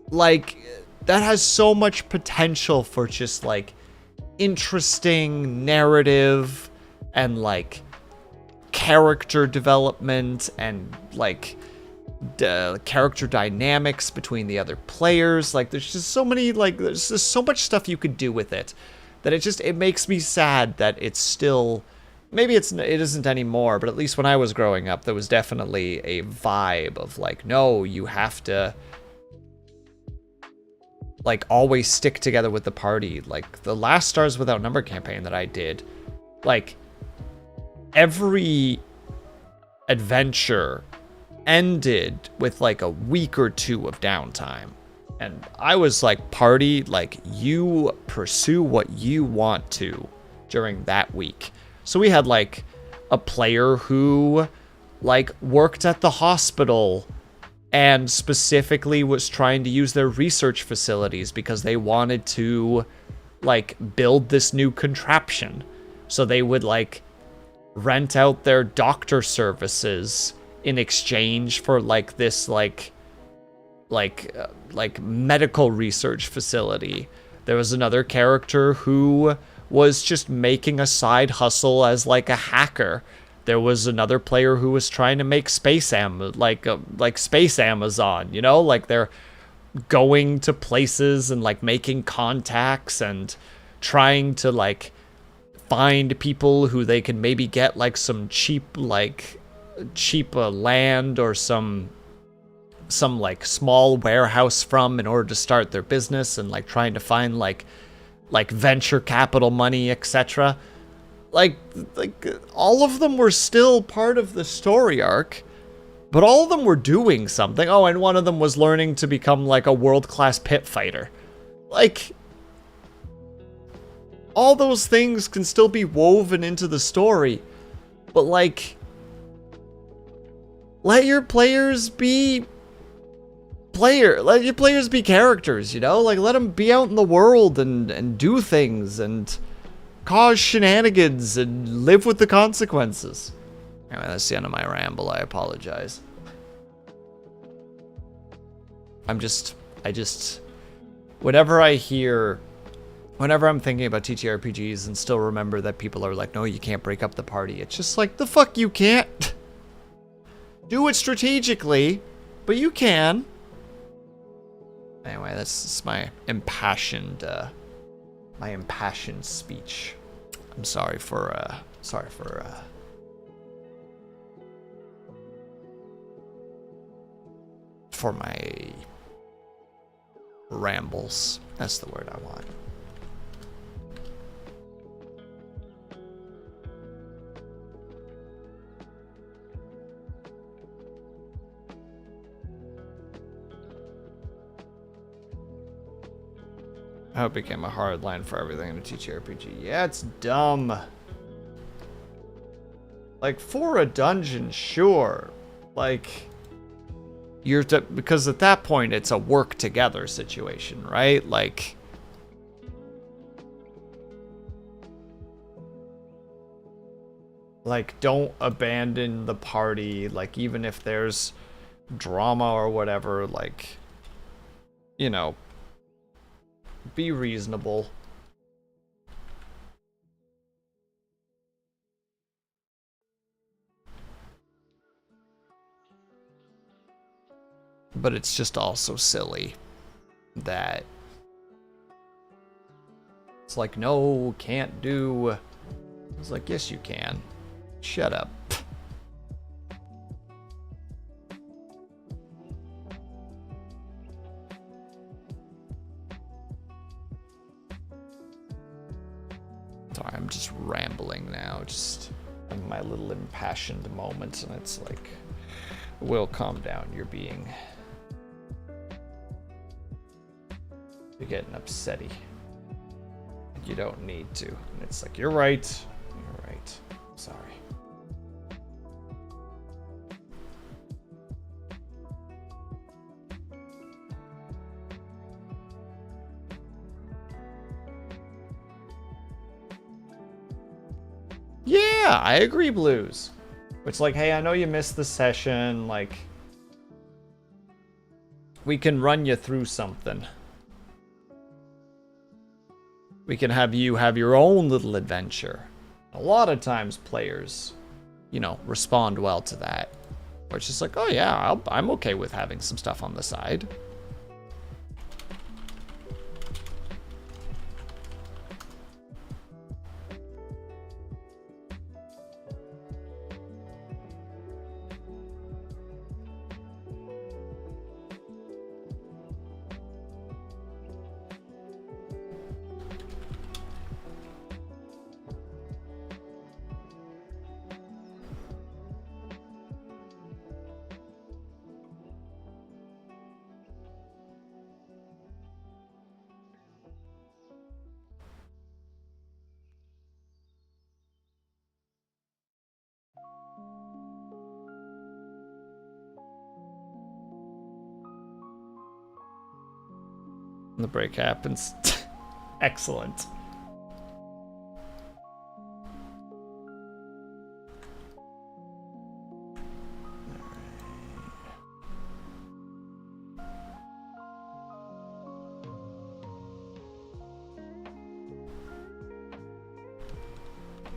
Like, that has so much potential for just, like, interesting narrative and, like, character development and, like, character dynamics between the other players. Like, there's just so many, like, there's just so much stuff you could do with it that it makes me sad that it's still, maybe it isn't anymore, but at least when I was growing up, there was definitely a vibe of, like, no, you have to, like, always stick together with the party. Like, the last Stars Without Number campaign that I did, like, every adventure ended with, like, a week or 2 of downtime. And I was like, party, like, you pursue what you want to during that week. So we had, like, a player who, like, worked at the hospital and specifically was trying to use their research facilities because they wanted to, like, build this new contraption. So they would, like, rent out their doctor services in exchange for, like, this, like medical research facility. There was another character who was just making a side hustle as, like, a hacker. There was another player who was trying to make space space Amazon, you know? Like, they're going to places and, like, making contacts and trying to, like, find people who they can maybe get, like, some cheap land or some like small warehouse from in order to start their business, and, like, trying to find like venture capital money, etc. Like all of them were still part of the story arc, but all of them were doing something. Oh, and one of them was learning to become, like, a world-class pit fighter. Like, all those things can still be woven into the story, but, like, let your players be characters, you know? Like, let them be out in the world and do things and cause shenanigans and live with the consequences. Anyway, that's the end of my ramble. I apologize. Whenever I'm thinking about TTRPGs and still remember that people are like, no, you can't break up the party, it's just like, the fuck you can't? Do it strategically, but you can. Anyway, that's my impassioned speech. I'm sorry for my rambles. That's the word I want. How it became a hard line for everything in a TTRPG. Yeah, it's dumb. Like, for a dungeon, sure. Like, because at that point it's a work together situation, right? Like don't abandon the party, like even if there's drama or whatever, like, you know, be reasonable. But it's just also silly that it's like, no, can't do. It's like, yes, you can. Shut up. Sorry, I'm just rambling now, just in my little impassioned moments, and it's like, Will, calm down. You're getting upsetty. You don't need to. And it's like, you're right. You're right. Sorry. Yeah, I agree, Blues. It's like, hey, I know you missed the session. Like, we can run you through something. We can have you have your own little adventure. A lot of times players, you know, respond well to that. Or it's just like, oh yeah, I'm okay with having some stuff on the side. The break happens. Excellent.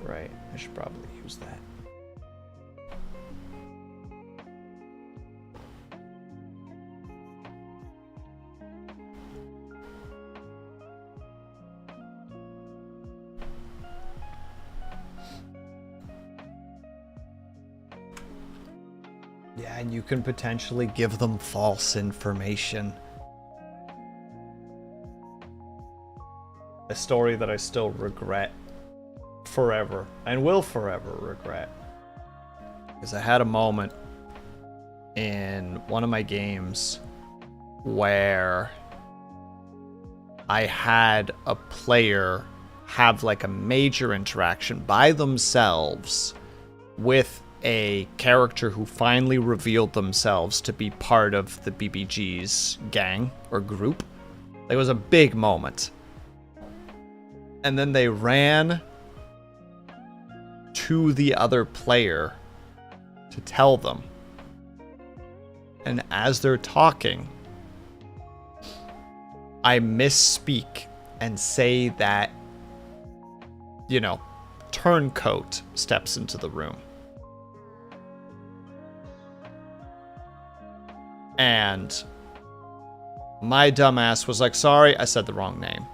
Right, I should probably use that. Yeah, and you can potentially give them false information. A story that I still regret forever, and will forever regret. Because I had a moment in one of my games where I had a player have like a major interaction by themselves with a character who finally revealed themselves to be part of the BBG's gang or group. It was a big moment. And then they ran to the other player to tell them. And as they're talking, I misspeak and say that, you know, Turncoat steps into the room. And my dumbass was like, sorry, I said the wrong name.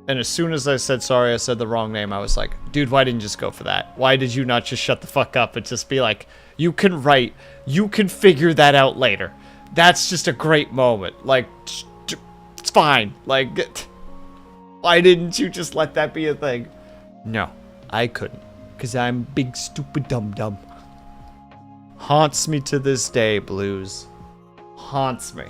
And as soon as I said, sorry, I said the wrong name, I was like, dude, why didn't you just go for that? Why did you not just shut the fuck up and just be like, you can write, you can figure that out later. That's just a great moment. Like, it's fine. Like, why didn't you just let that be a thing? No, I couldn't. Because I'm big, stupid, dum-dum. Haunts me to this day, Blues. Haunts me.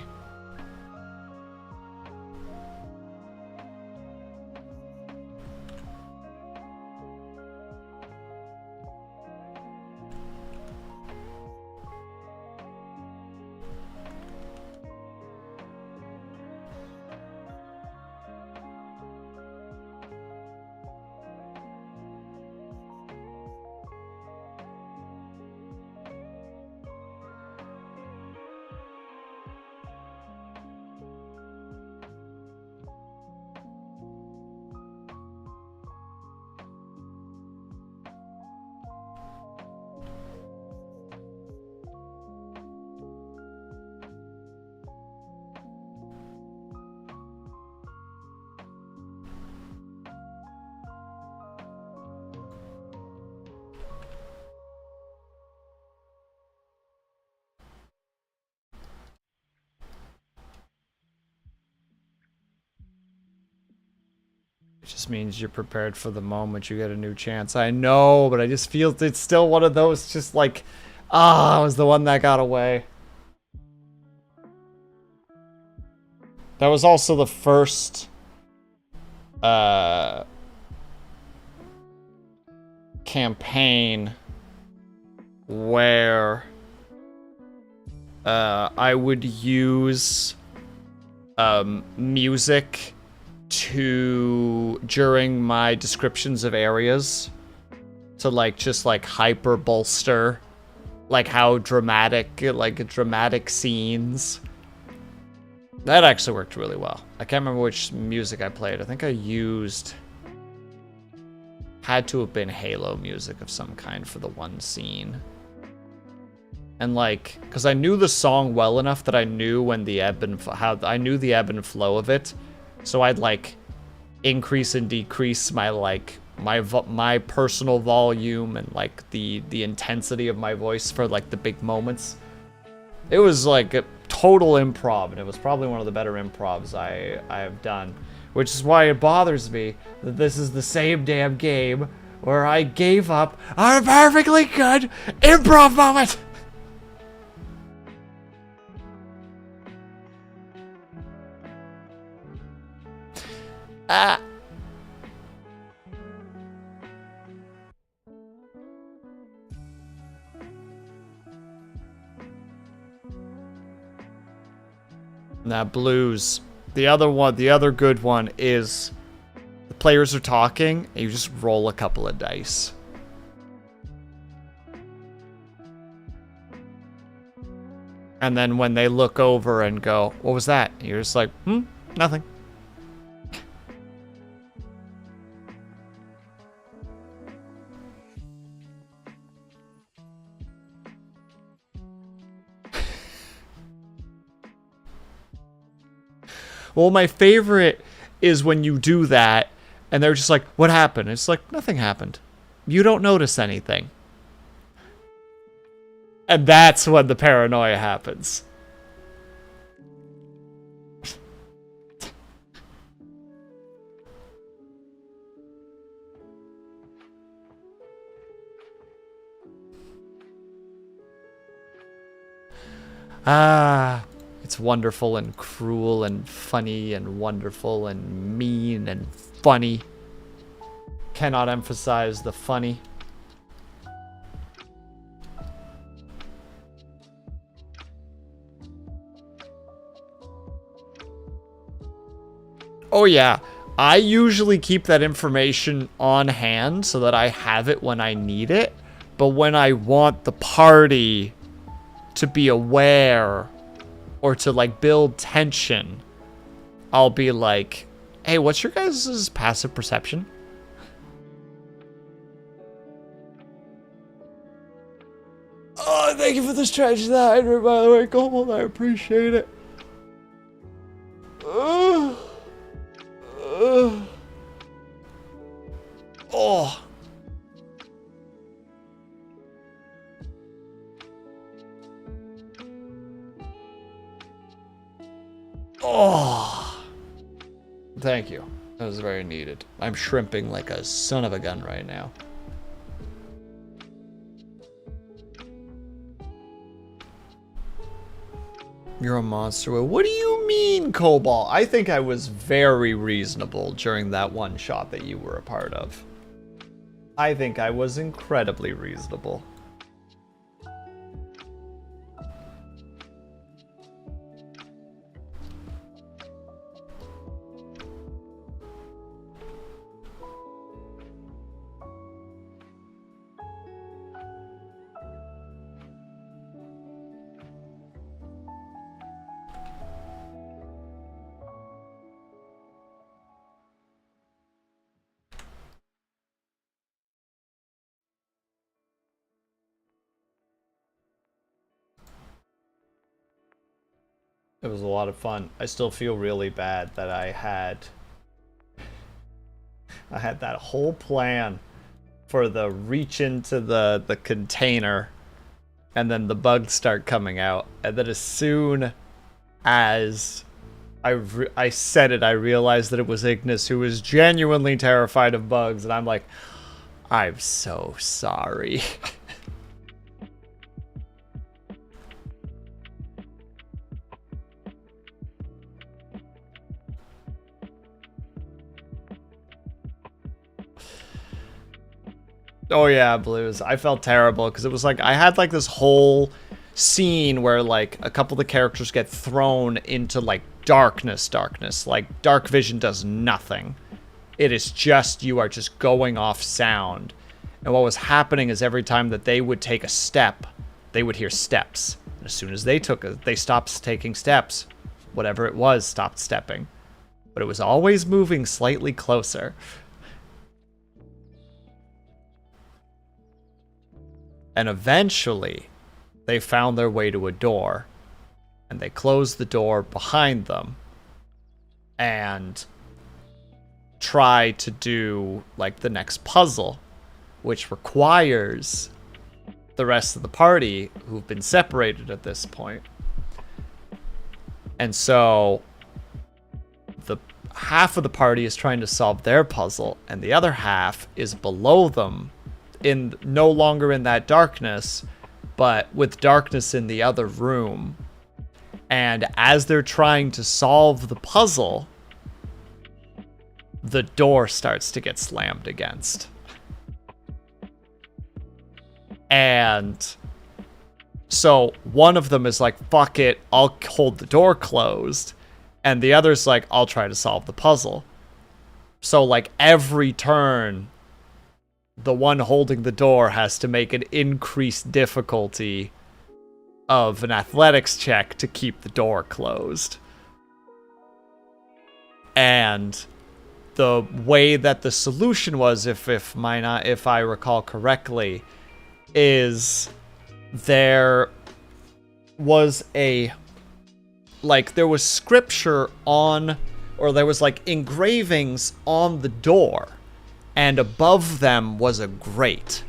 just means you're prepared for the moment you get a new chance. I know, but I just feel it's still one of those just like, I was the one that got away. That was also the first campaign where I would use music during my descriptions of areas to like just like hyper bolster like how dramatic scenes. That actually worked really well. I can't remember which music I played. I think I had to have been Halo music of some kind for the one scene. And like, because I knew the song well enough that I knew when the ebb and I knew the ebb and flow of it, so I'd like increase and decrease my like my personal volume and like the intensity of my voice for like the big moments. It was like a total improv, and it was probably one of the better improvs I have done, which is why it bothers me that this is the same damn game where I gave up on a perfectly good improv moment. Nah, blues. The other good one is the players are talking and you just roll a couple of dice. And then when they look over and go, "What was that?" You're just like, nothing. Well, my favorite is when you do that and they're just like, "What happened?" It's like, nothing happened. You don't notice anything. And that's when the paranoia happens. It's wonderful and cruel and funny and wonderful and mean and funny. Cannot emphasize the funny. Oh yeah, I usually keep that information on hand so that I have it when I need it, but when I want the party to be aware or to like build tension, I'll be like, "Hey, what's your guys' passive perception?" Oh, thank you for the stretch that, by the way, Gold. I appreciate it. Oh. Oh. Thank you. That was very needed. I'm shrimping like a son of a gun right now. You're a monster. What do you mean, Cobalt? I think I was very reasonable during that one shot that you were a part of. I think I was incredibly reasonable. It was a lot of fun. I still feel really bad that I had that whole plan for the reach into the container and then the bugs start coming out. And then as soon as I said it. I realized that it was Ignis, who was genuinely terrified of bugs, and I'm like, I'm so sorry. Oh yeah, Blues. I felt terrible because it was like I had like this whole scene where like a couple of the characters get thrown into like darkness. Like dark vision does nothing. It is just you are just going off sound. And what was happening is every time that they would take a step, they would hear steps. And as soon as they stopped taking steps, whatever it was stopped stepping. But it was always moving slightly closer. And eventually, they found their way to a door, and they closed the door behind them, and tried to do, like, the next puzzle, which requires the rest of the party, who've been separated at this point. And so, the half of the party is trying to solve their puzzle, and the other half is below them, no longer in that darkness, but with darkness in the other room. And as they're trying to solve the puzzle, the door starts to get slammed against. And so one of them is like, fuck it, I'll hold the door closed. And the other's like, I'll try to solve the puzzle. So like every turn, the one holding the door has to make an increased difficulty of an athletics check to keep the door closed. And the way that the solution was, if I recall correctly, is there was scripture on, or there was like engravings on the door. And above them was a grate.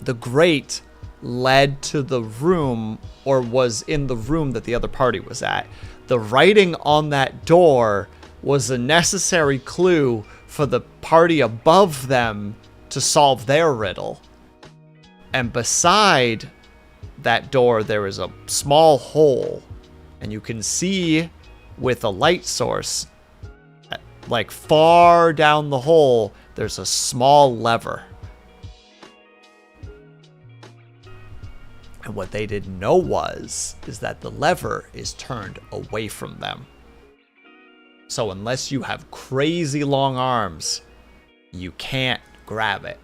The grate led to the room, or was in the room that the other party was at. The writing on that door was a necessary clue for the party above them to solve their riddle. And beside that door, there is a small hole. And you can see with a light source, like far down the hole, there's a small lever. And what they didn't know is that the lever is turned away from them. So unless you have crazy long arms, you can't grab it.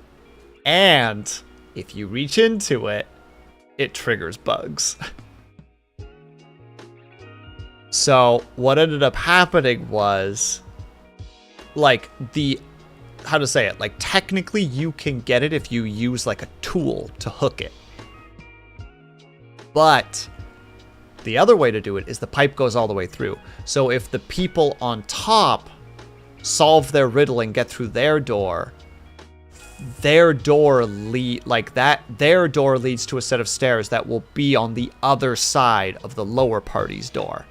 And if you reach into it, it triggers bugs. So what ended up happening was, like, technically you can get it if you use like a tool to hook it. But the other way to do it is the pipe goes all the way through. So if the people on top solve their riddle and get through their door leads to a set of stairs that will be on the other side of the lower party's door.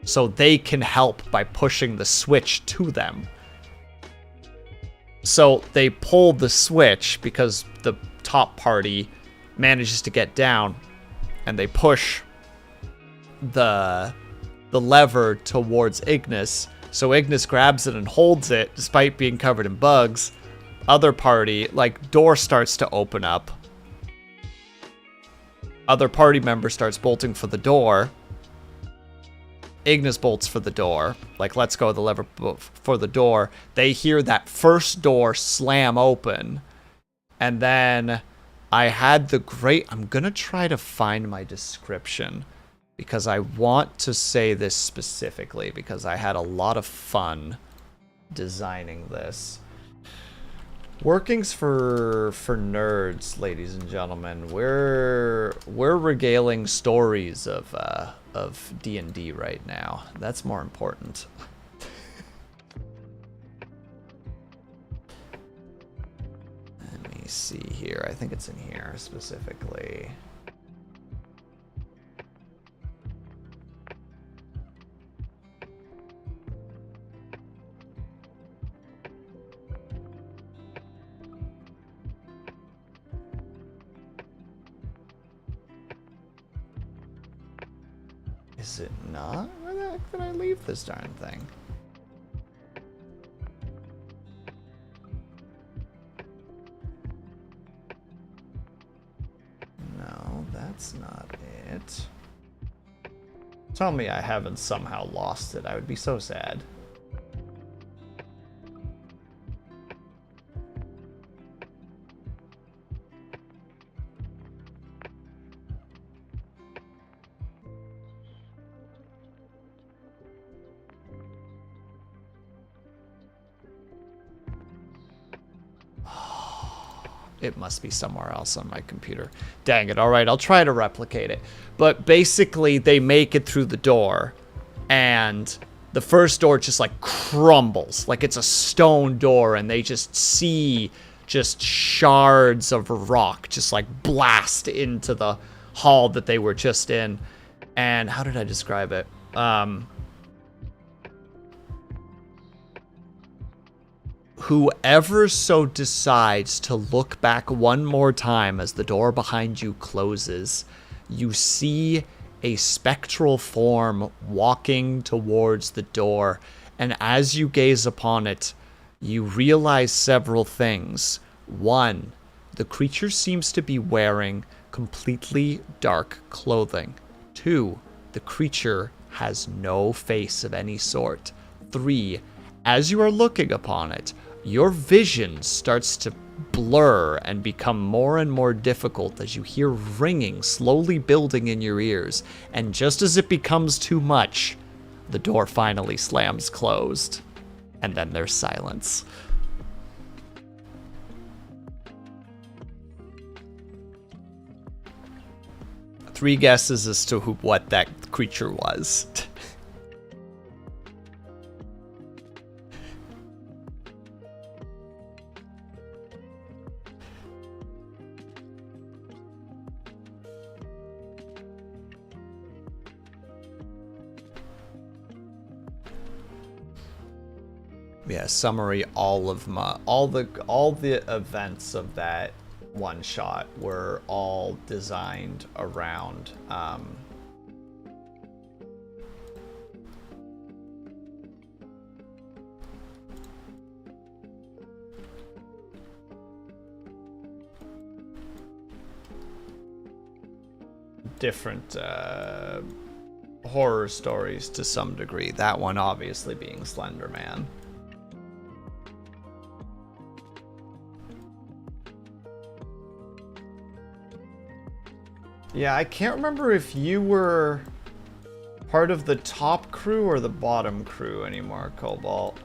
So they can help by pushing the switch to them. So they pull the switch because the top party manages to get down, and they push the lever towards Ignis. So Ignis grabs it and holds it despite being covered in bugs. Other party, like, door starts to open up. Other party member starts bolting for the door. Ignis bolts for the door, like, lets go of the lever for the door. They hear that first door slam open. And then I had I'm gonna try to find my description, because I want to say this specifically, because I had a lot of fun designing this. Workings for nerds, ladies and gentlemen. We're regaling stories of D&D right now. That's more important. Let me see here. I think it's in here specifically. Is it not? Where the heck did I leave this darn thing? No, that's not it. Tell me I haven't somehow lost it. I would be so sad. It must be somewhere else on my computer. Dang it. All right, I'll try to replicate it. But basically, they make it through the door, and the first door just, like, crumbles. Like, it's a stone door, and they just see just shards of rock just, like, blast into the hall that they were just in. And how did I describe it? Whoever so decides to look back one more time as the door behind you closes, you see a spectral form walking towards the door, and as you gaze upon it, you realize several things. One, the creature seems to be wearing completely dark clothing. Two, the creature has no face of any sort. Three, as you are looking upon it, your vision starts to blur and become more and more difficult as you hear ringing slowly building in your ears. And just as it becomes too much, the door finally slams closed. And then there's silence. Three guesses as to what that creature was. Yeah, summary, all the events of that one shot were all designed around different horror stories to some degree. That one obviously being Slender Man. Yeah, I can't remember if you were part of the top crew or the bottom crew anymore, Cobalt.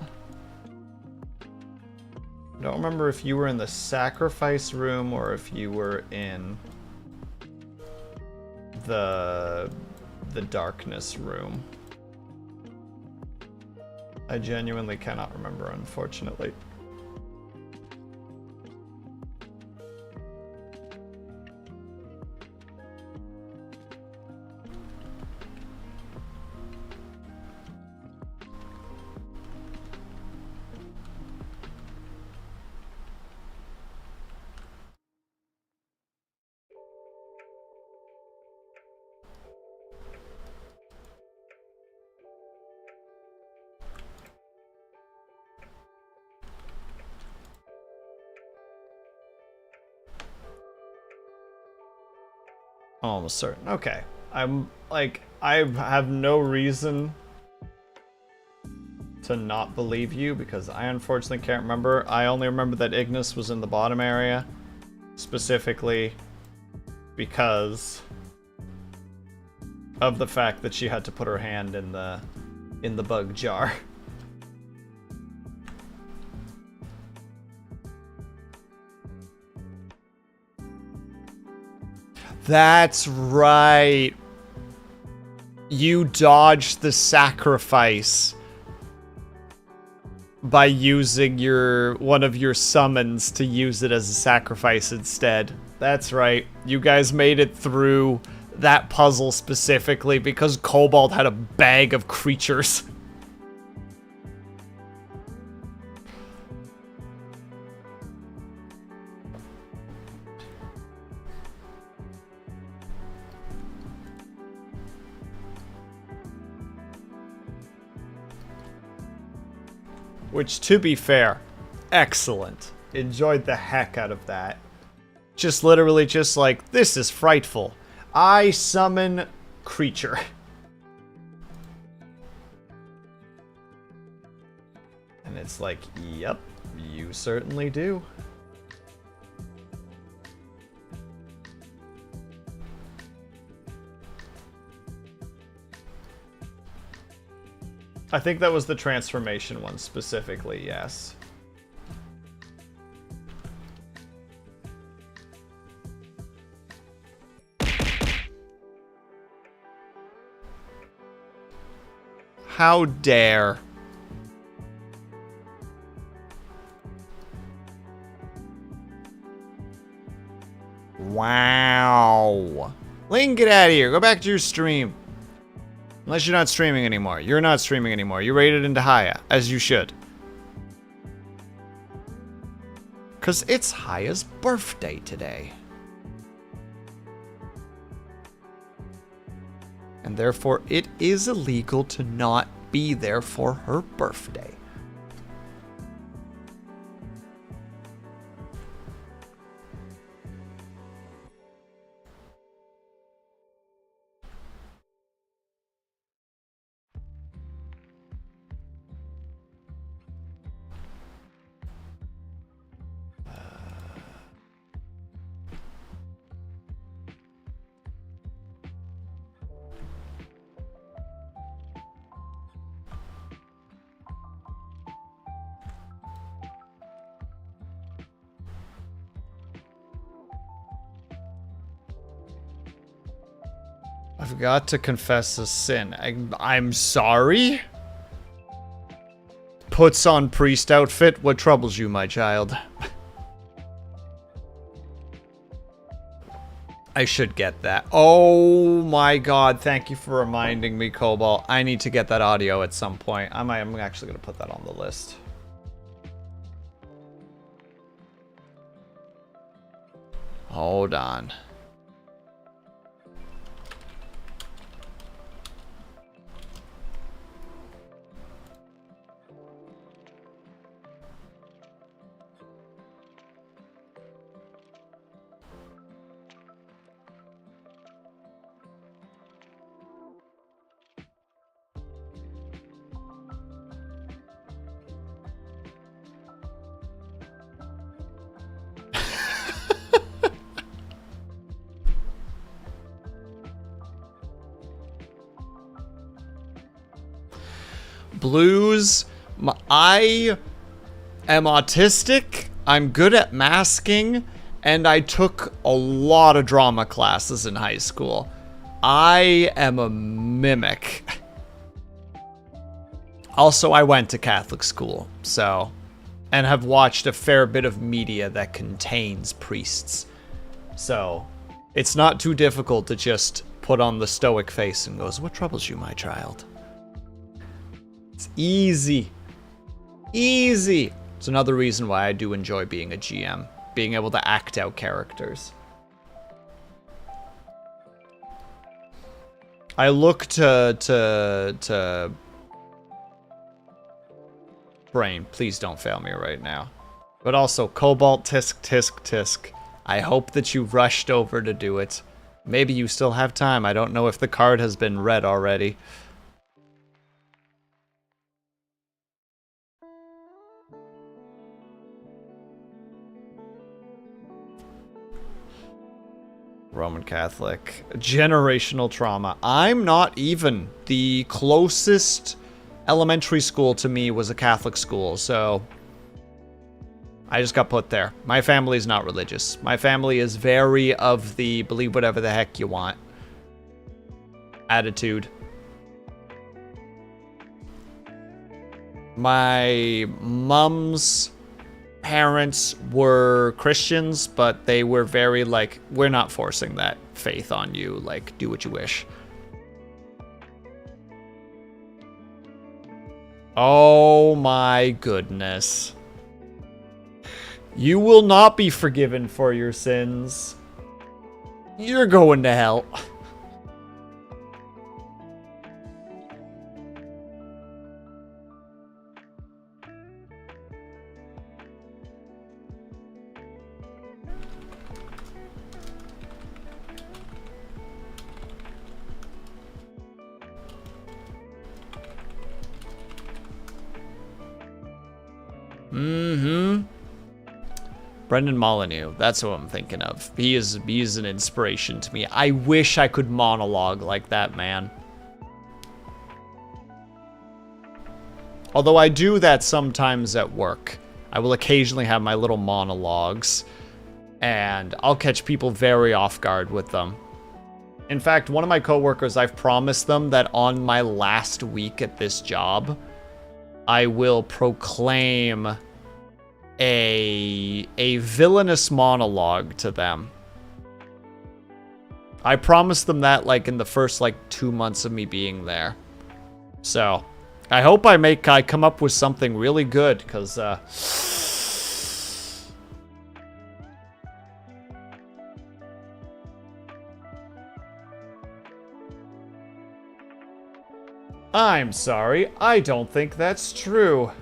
I don't remember if you were in the sacrifice room or if you were in the darkness room. I genuinely cannot remember, unfortunately. Almost certain. Okay. I'm like, I have no reason to not believe you because I unfortunately can't remember. I only remember that Ignis was in the bottom area, specifically because of the fact that she had to put her hand in the bug jar. That's right. You dodged the sacrifice by using one of your summons to use it as a sacrifice instead. That's right. You guys made it through that puzzle specifically because Cobalt had a bag of creatures. Which, to be fair, excellent. Enjoyed the heck out of that. Just literally just like, this is frightful. I summon creature. And it's like, yep, you certainly do. I think that was the transformation one specifically, yes. How dare. Wow. Link, get out of here. Go back to your stream. Unless you're not streaming anymore. You're not streaming anymore. You rated into Haya, as you should. Because it's Haya's birthday today. And therefore, it is illegal to not be there for her birthday. I forgot to confess a sin. I'm sorry? Puts on priest outfit. What troubles you, my child? I should get that. Oh my god, thank you for reminding me, Cobalt. I need to get that audio at some point. I'm actually going to put that on the list. Hold on. Blues, I am autistic, I'm good at masking, and I took a lot of drama classes in high school. I am a mimic. Also, I went to Catholic school, so, and have watched a fair bit of media that contains priests. So, it's not too difficult to just put on the stoic face and goes, "What troubles you, my child?" It's easy. Easy. It's another reason why I do enjoy being a GM. Being able to act out characters. I look to Brain, please don't fail me right now. But also, Cobalt, tisk, tisk, tisk. I hope that you rushed over to do it. Maybe you still have time. I don't know if the card has been read already. Roman Catholic. Generational trauma. I'm not even. The closest elementary school to me was a Catholic school, so I just got put there. My family's not religious. My family is very of the believe whatever the heck you want attitude. My mom's parents were Christians, but they were very like, we're not forcing that faith on you, like, do what you wish. Oh my goodness. You will not be forgiven for your sins. You're going to hell. Brendan Molyneux, that's who I'm thinking of. He is an inspiration to me. I wish I could monologue like that man. Although I do that sometimes at work. I will occasionally have my little monologues, and I'll catch people very off guard with them. In fact, one of my coworkers, I've promised them that on my last week at this job, I will proclaim a villainous monologue to them. I promised them that like in the first like 2 months of me being there. So I hope I come up with something really good, because I'm sorry, I don't think that's true.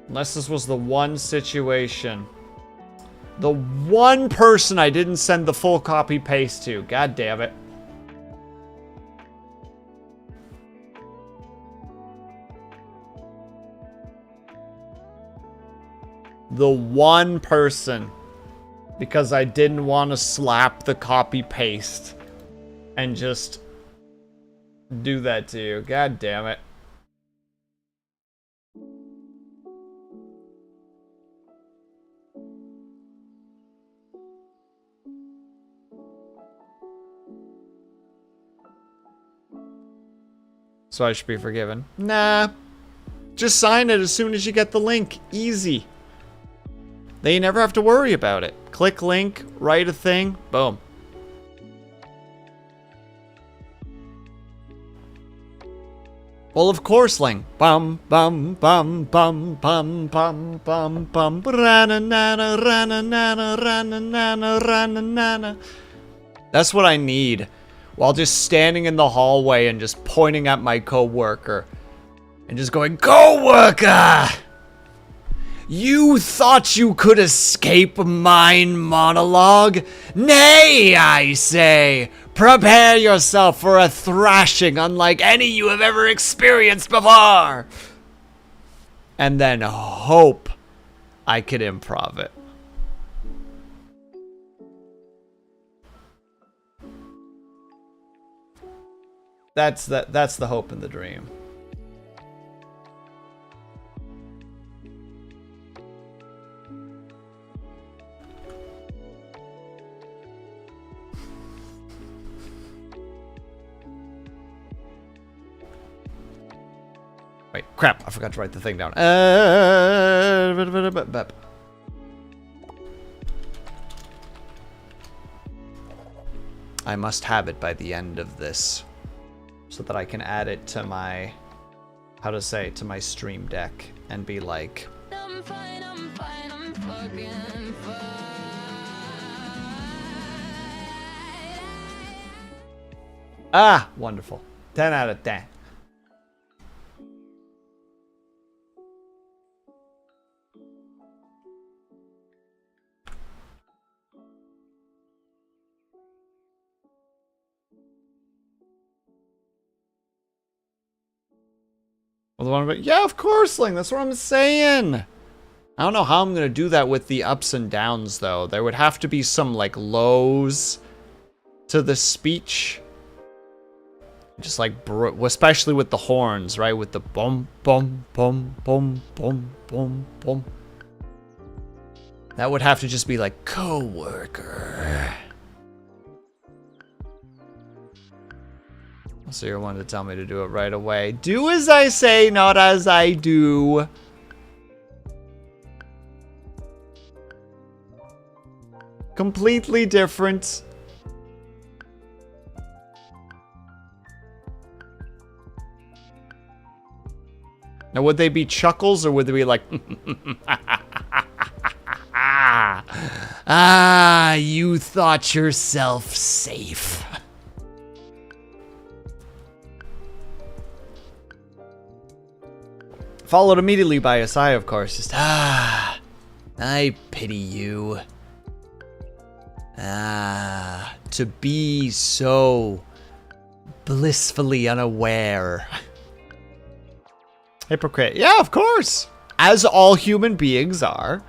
Unless this was the one situation. The one person I didn't send the full copy paste to. God damn it. The one person. Because I didn't want to slap the copy paste and just do that to you. God damn it. So I should be forgiven. Nah. Just sign it as soon as you get the link. Easy. Then you never have to worry about it. Click link, write a thing, boom. Well, of course, Ling. Bum bum bum bum bum bum bum bum. Rananana, rananana, rananana, rananana. That's what I need. While just standing in the hallway and just pointing at my coworker and just going, "Coworker! You thought you could escape mine monologue? Nay, I say, prepare yourself for a thrashing unlike any you have ever experienced before." And then hope I could improv it. That's the hope and the dream. Wait, crap, I forgot to write the thing down. I must have it by the end of this, so that I can add it to my, to my stream deck and be like, I'm fine, I'm fucking fine. Ah, wonderful. 10 out of 10. Well, the one about, yeah, of course, Ling, that's what I'm saying. I don't know how I'm gonna do that with the ups and downs, though. There would have to be some, like, lows to the speech. Just like, especially with the horns, right? With the bum, bum, bum, bum, bum, bum, bum. That would have to just be like, coworker. So you're one to tell me to do it right away. Do as I say, not as I do. Completely different. Now, would they be chuckles or would they be like, ah, you thought yourself safe. Followed immediately by a sigh, of course. Just, ah, I pity you. Ah, to be so blissfully unaware. Hypocrite. Yeah, of course. as all human beings are.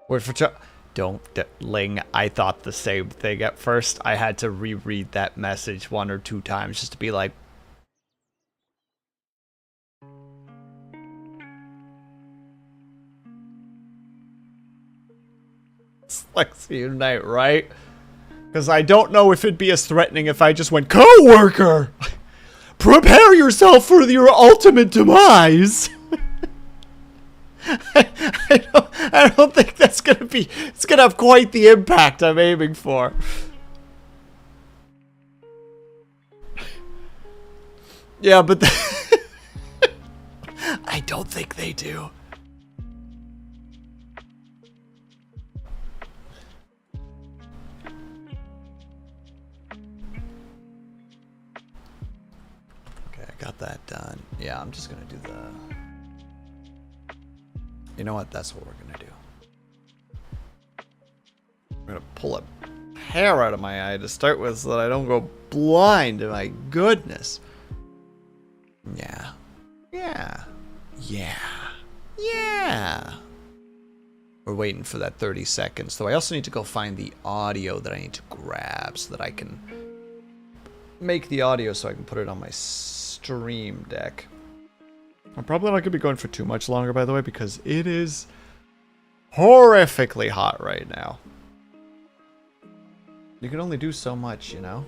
Word for don't, Ling, I thought the same thing at first. I had to reread that message 1 or 2 times just to be like, let's unite, right? Because I don't know if it'd be as threatening if I just went, coworker, prepare yourself for your ultimate demise. I don't think that's gonna be. It's gonna have quite the impact I'm aiming for. Yeah, but I don't think they do. Okay, I got that done. Yeah, I'm just gonna do the. You know what? That's what we're gonna do. I'm gonna pull a hair out of my eye to start with so that I don't go blind. My goodness. Yeah. Yeah. Yeah. Yeah. We're waiting for that 30 seconds. So I also need to go find the audio that I need to grab so that I can make the audio so I can put it on my stream deck. I'm probably not going to be going for too much longer, by the way, because it is horrifically hot right now. You can only do so much, you know?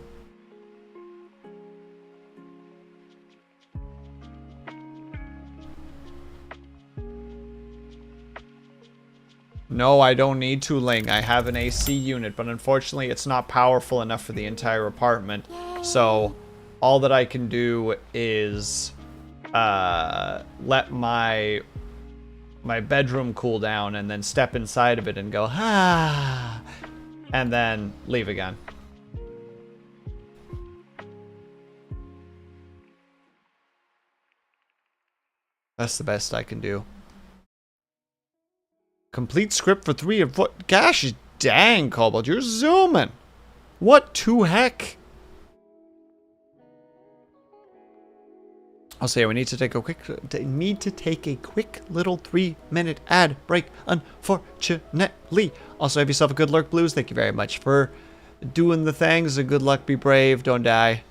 No, I don't need to, Ling. I have an AC unit, but unfortunately it's not powerful enough for the entire apartment. So all that I can do is let my bedroom cool down and then step inside of it and go, ah, and then leave again. That's the best I can do. Complete script for 3 of what? Gosh dang, Cobalt, you're zooming. What to heck? I'll say we need to take a quick little 3-minute ad break, unfortunately. Also, have yourself a good lurk, Blues. Thank you very much for doing the things. And good luck, be brave, don't die.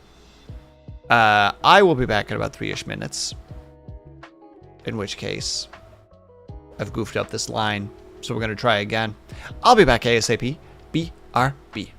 I will be back in about 3-ish minutes. In which case, I've goofed up this line, so we're going to try again. I'll be back ASAP. BRB.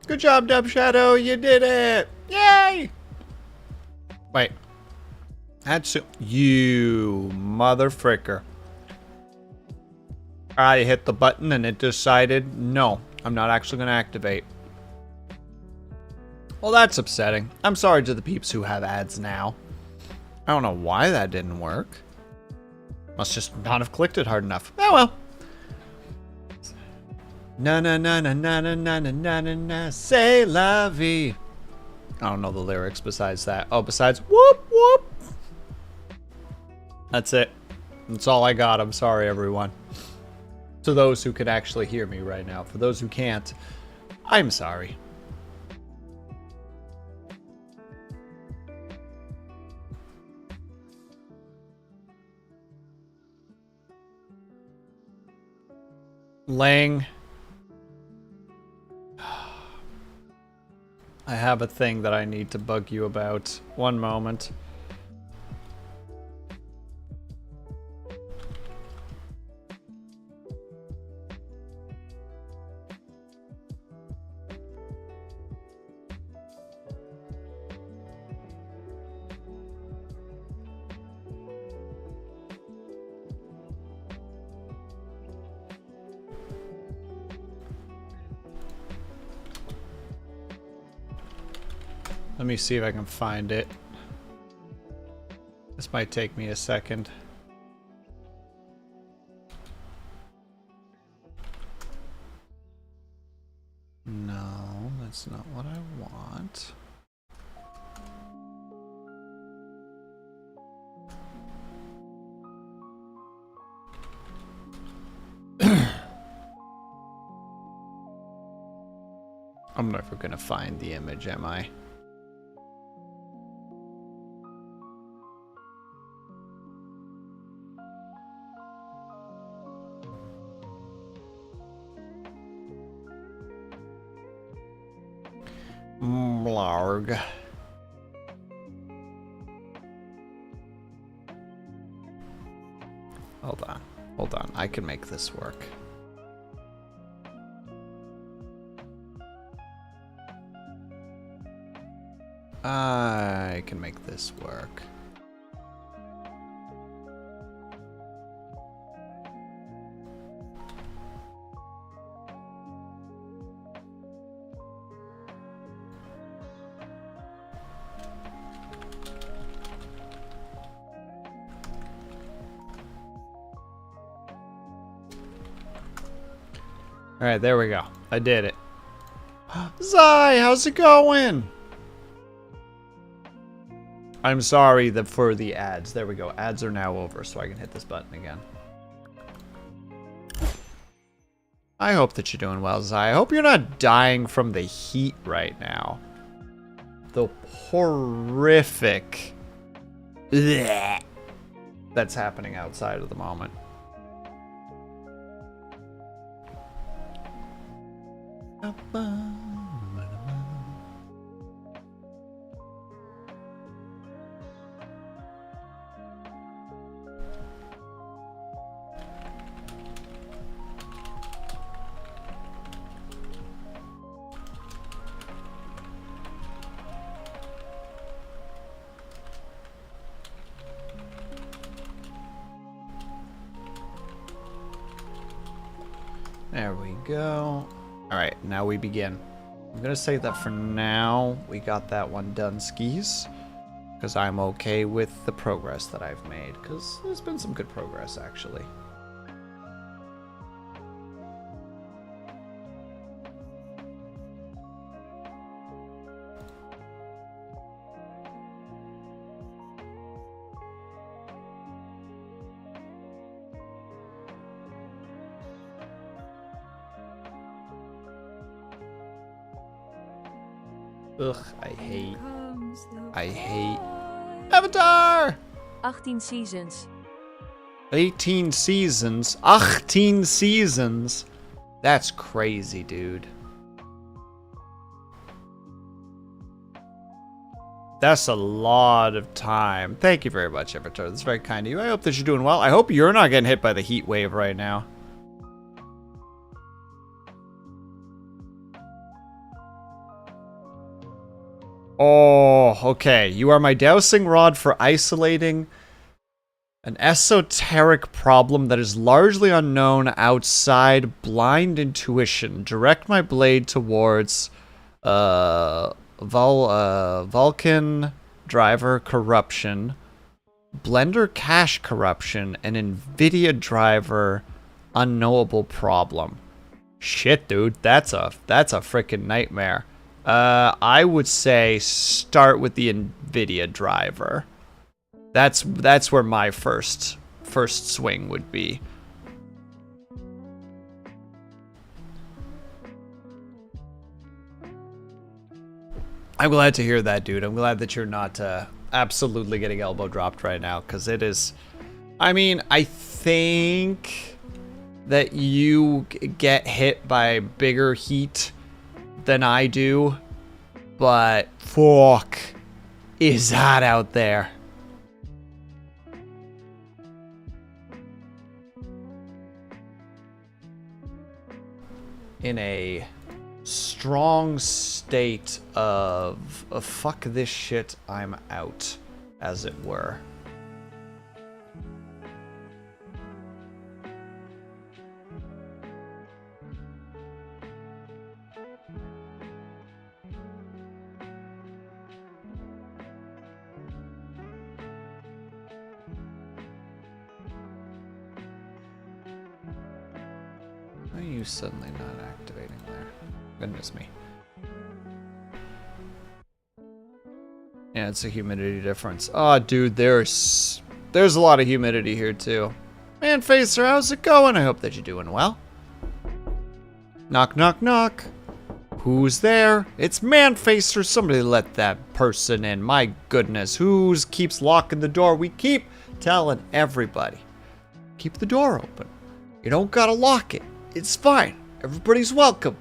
Good job, Dub Shadow. You did it. Yay. Wait. That's you mother fricker. I hit the button and it decided, no, I'm not actually going to activate. Well, that's upsetting. I'm sorry to the peeps who have ads now. I don't know why that didn't work. Must just not have clicked it hard enough. Oh well. Na na na na na na na na na na na, c'est la vie. I don't know the lyrics besides that. Oh, besides whoop whoop. That's it. That's all I got. I'm sorry, everyone. To those who can actually hear me right now. For those who can't, I'm sorry. Lang. I have a thing that I need to bug you about. One moment. Let me see if I can find it. This might take me a second. No, that's not what I want. I'm never gonna find the image, am I? Blarg. Hold on, I can make this work. I can make this work. Alright, there we go. I did it. Zai, how's it going? I'm sorry for the ads. There we go. Ads are now over, so I can hit this button again. I hope that you're doing well, Zai. I hope you're not dying from the heat right now. The horrific bleh that's happening outside at the moment. There we go. Alright, now we begin. I'm gonna say that for now, we got that one done, skis. Because I'm okay with the progress that I've made. Because there's been some good progress, actually. Ugh, I hate Avatar! 18 seasons. 18 seasons? 18 seasons? That's crazy, dude. That's a lot of time. Thank you very much, Avatar. That's very kind of you. I hope that you're doing well. I hope you're not getting hit by the heat wave right now. Oh, okay. You are my dowsing rod for isolating an esoteric problem that is largely unknown outside blind intuition. Direct my blade towards Vulcan driver corruption, Blender cache corruption, and NVIDIA driver unknowable problem. Shit, dude, that's a freaking nightmare. I would say start with the NVIDIA driver. That's where my first swing would be. I'm glad to hear that, dude. I'm glad that you're not absolutely getting elbow dropped right now, because it is... I mean, I think that you get hit by bigger heat than I do, but fuck, is hot out there. In a strong state of fuck this shit, I'm out, as it were. Why are you suddenly not activating there? Goodness me. Yeah, it's a humidity difference. Oh, dude, there's a lot of humidity here too. Man, Facer, how's it going? I hope that you're doing well. Knock, knock, knock. Who's there? It's Manfacer. Somebody let that person in. My goodness, who keeps locking the door? We keep telling everybody, keep the door open. You don't gotta lock it. It's fine. Everybody's welcome.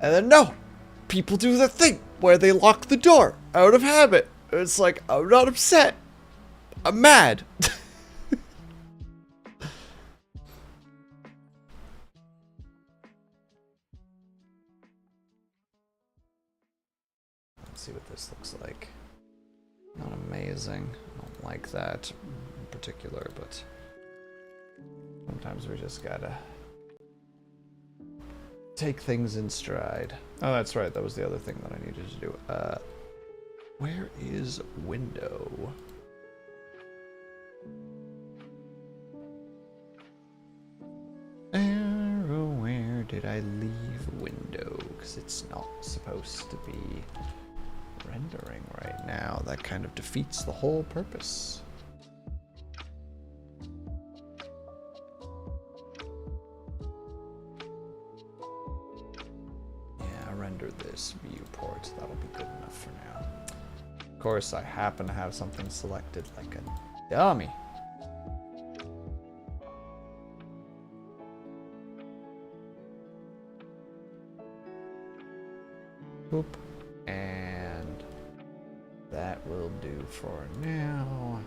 And then no, people do the thing where they lock the door out of habit. It's like, I'm not upset. I'm mad. Let's see what this looks like. Not amazing. I don't like that in particular, but sometimes we just gotta take things in stride. Oh, that's right. That was the other thing that I needed to do. Where is window? Arrow, where did I leave window? Because it's not supposed to be rendering right now. That kind of defeats the whole purpose. Render this viewport. That'll be good enough for now. Of course, I happen to have something selected like a dummy. Boop. And that will do for now.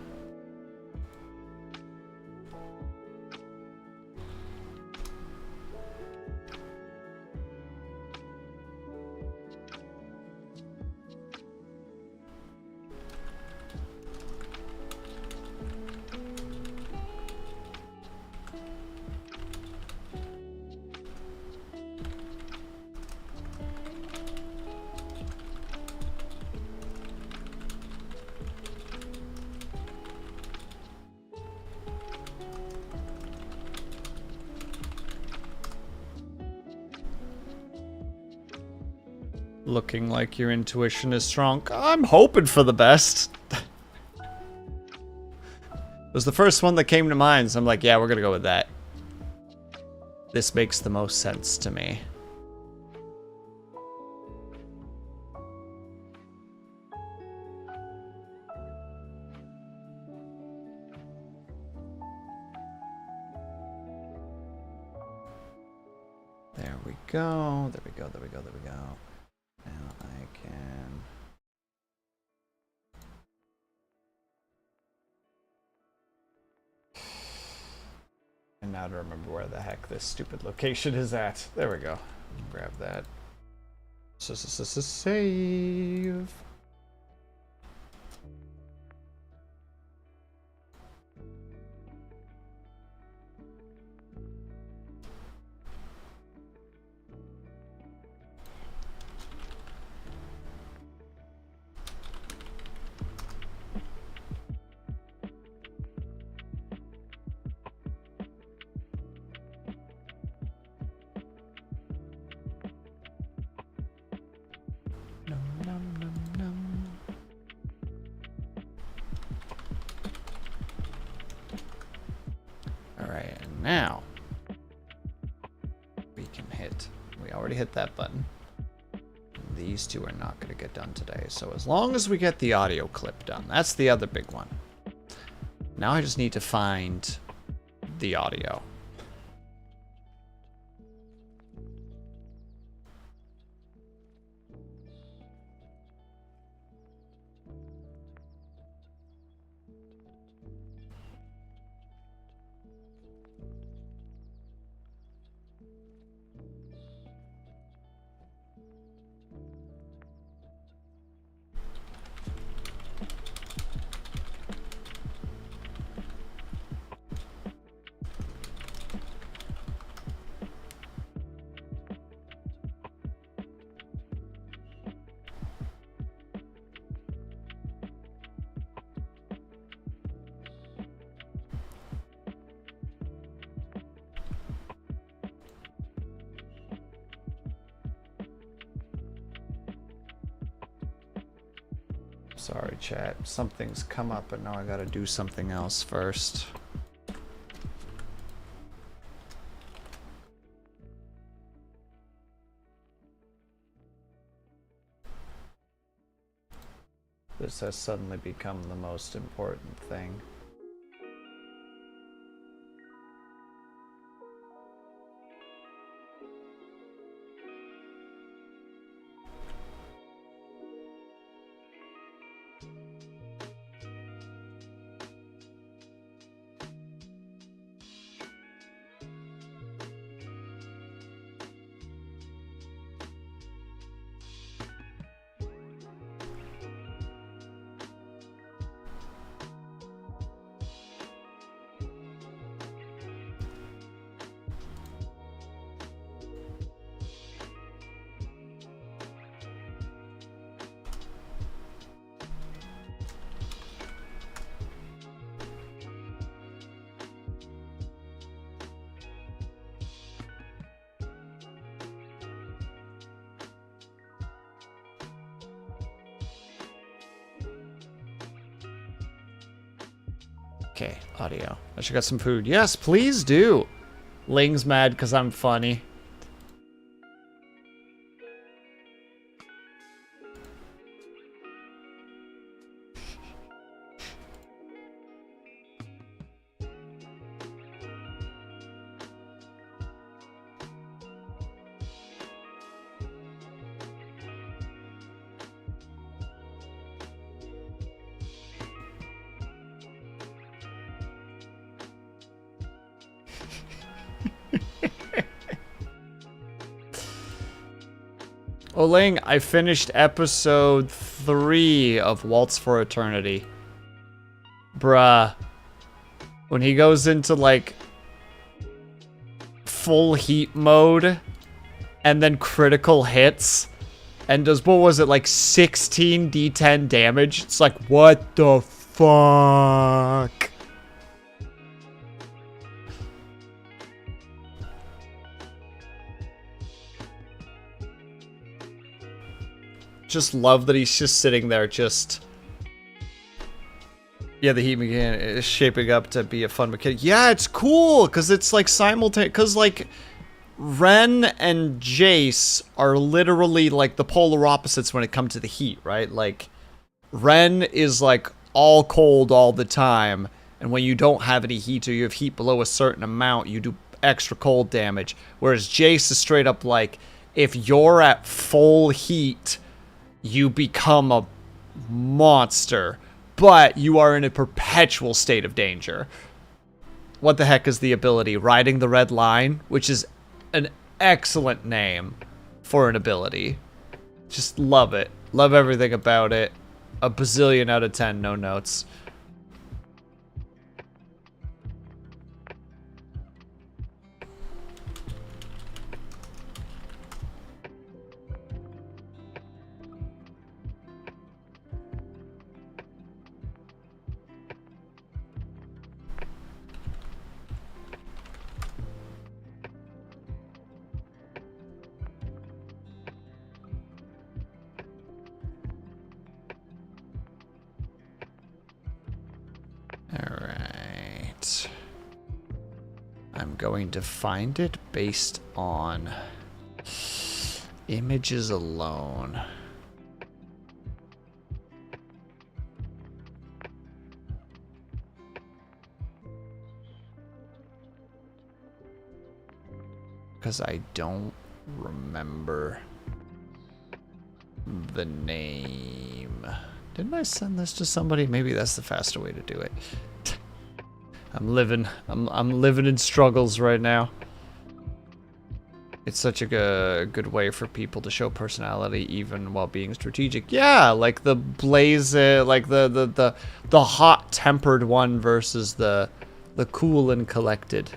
Looking like your intuition is strong. I'm hoping for the best. It was the first one that came to mind, so I'm like, yeah, we're gonna go with that. This makes the most sense to me. There we go, there we go, there we go, there we go. Now I can... And now to remember where the heck this stupid location is at. There we go. Grab that. Save. hit that button. These two are not going to get done today. So as long as we get the audio clip done, that's the other big one. Now I just need to find the audio. Sorry, chat. Something's come up, and now I gotta do something else first. This has suddenly become the most important thing. Okay, audio. I should got some food. Yes, please do. Ling's mad because I'm funny. Oh, Ling, I finished episode 3 of Waltz for Eternity. Bruh. When he goes into, like, full heat mode, and then critical hits, and does, what was it, like 16 D10 damage? It's like, what the fuck? Just love that he's just sitting there, just... Yeah, the heat mechanic is shaping up to be a fun mechanic. Yeah, it's cool, because it's like simultaneous, because like, Ren and Jace are literally like the polar opposites when it comes to the heat, right? Like, Ren is like all cold all the time, and when you don't have any heat or you have heat below a certain amount, you do extra cold damage. Whereas Jace is straight up like, if you're at full heat, you become a monster, but you are in a perpetual state of danger. What the heck is the ability? Riding the Red Line, which is an excellent name for an ability. Just love it. Love everything about it. A bazillion out of 10, no notes. Alright. I'm going to find it based on... Images alone. Because I don't remember the name. Didn't I send this to somebody? Maybe that's the faster way to do it. I'm living in struggles right now. It's such a good way for people to show personality even while being strategic. Yeah, like the blaze, like the hot-tempered one versus the cool and collected.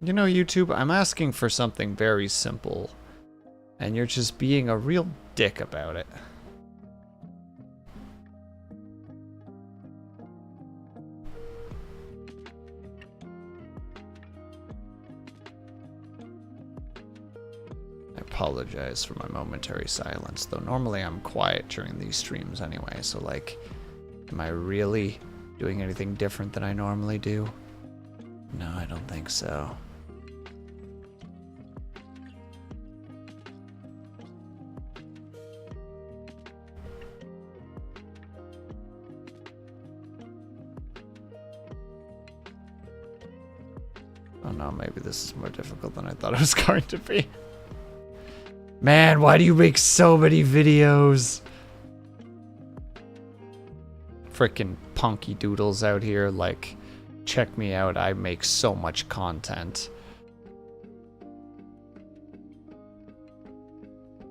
You know, YouTube, I'm asking for something very simple, and you're just being a real dick about it. I apologize for my momentary silence, though normally I'm quiet during these streams anyway, so like, am I really doing anything different than I normally do? No, I don't think so. Oh no, maybe this is more difficult than I thought it was going to be. Man, why do you make so many videos? Frickin' punky doodles out here, like, check me out, I make so much content.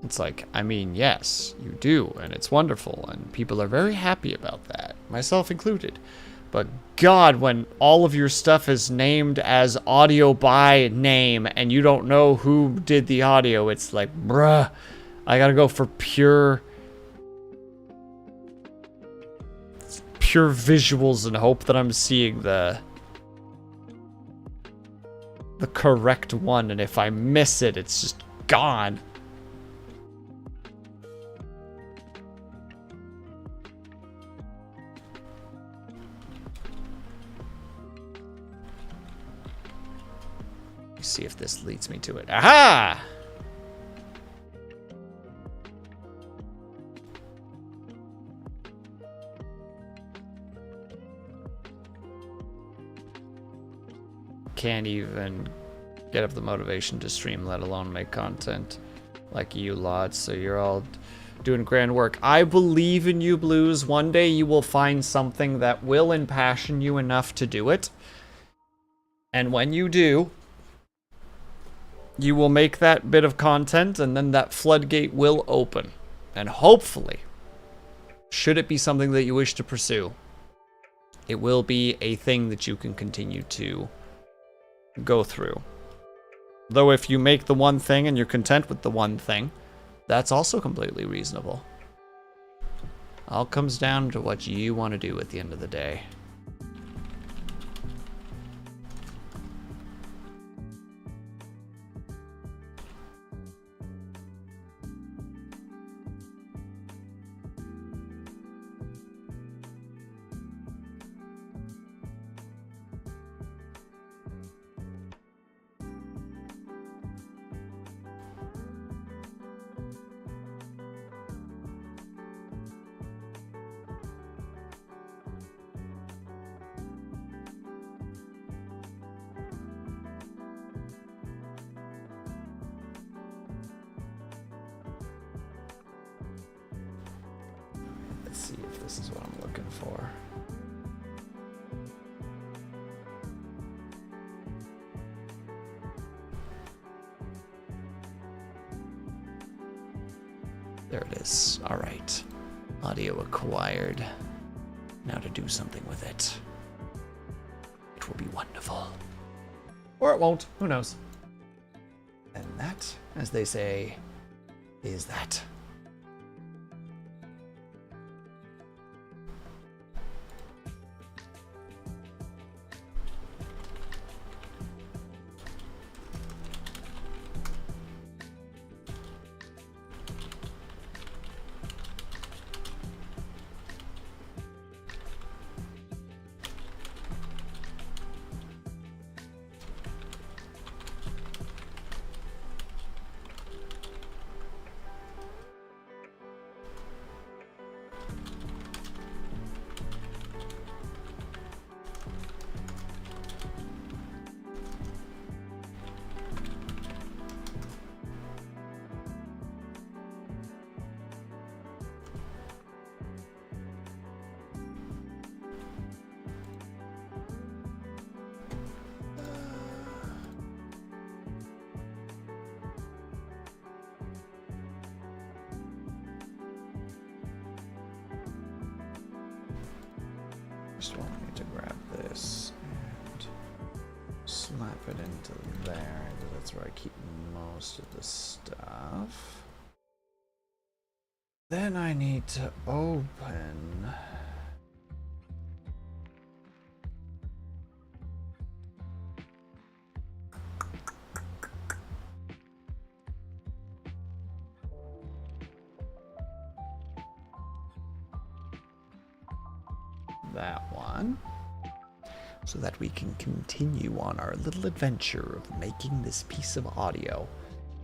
It's like, I mean, yes, you do, and it's wonderful, and people are very happy about that, myself included. But God, when all of your stuff is named as audio by name and you don't know who did the audio, it's like, bruh, I gotta go for pure visuals and hope that I'm seeing the correct one, and if I miss it, it's just gone. See if this leads me to it. Aha! Can't even get up the motivation to stream, let alone make content like you lot, so you're all doing grand work. I believe in you, Blues. One day you will find something that will impassion you enough to do it. And when you do, you will make that bit of content, and then that floodgate will open. And hopefully, should it be something that you wish to pursue, it will be a thing that you can continue to go through. Though if you make the one thing and you're content with the one thing, that's also completely reasonable. All comes down to what you want to do at the end of the day. Let's see if this is what I'm looking for. There it is. All right. Audio acquired. Now to do something with it. It will be wonderful. Or it won't. Who knows? And that, as they say, is that. Just want me to grab this and slap it into there. That's where I keep most of the stuff. Then I need to open that one so that we can continue on our little adventure of making this piece of audio.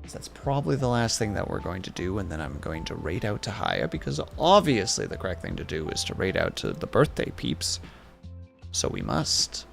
So that's probably the last thing that we're going to do, and then I'm going to raid out to Haya, because obviously the correct thing to do is to raid out to the birthday peeps. So we must.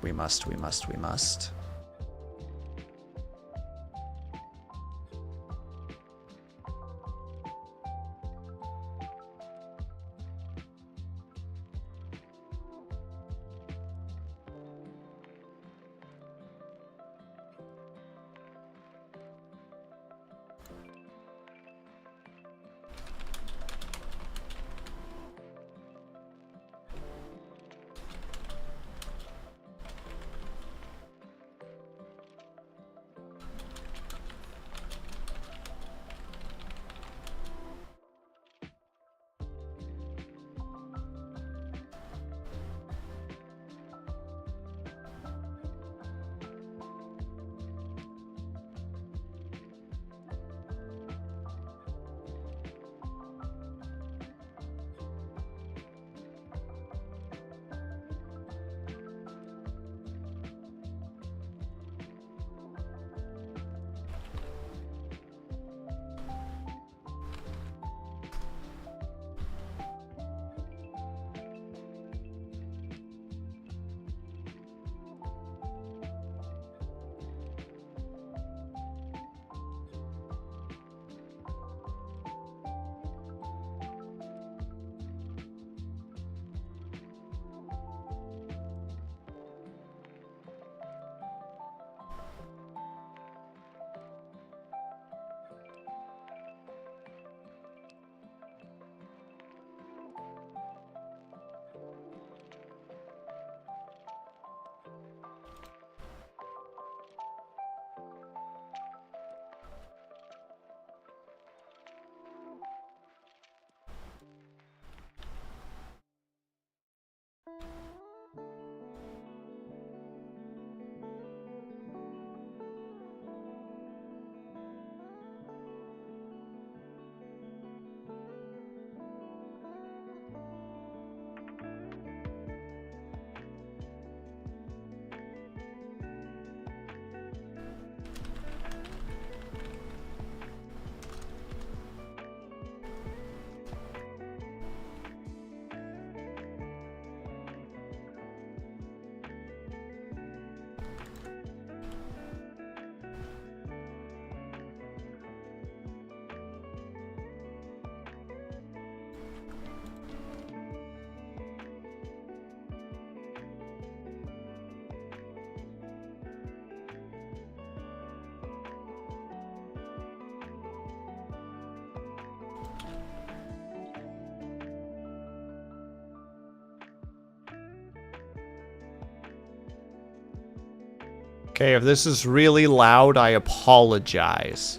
Okay, if this is really loud, I apologize.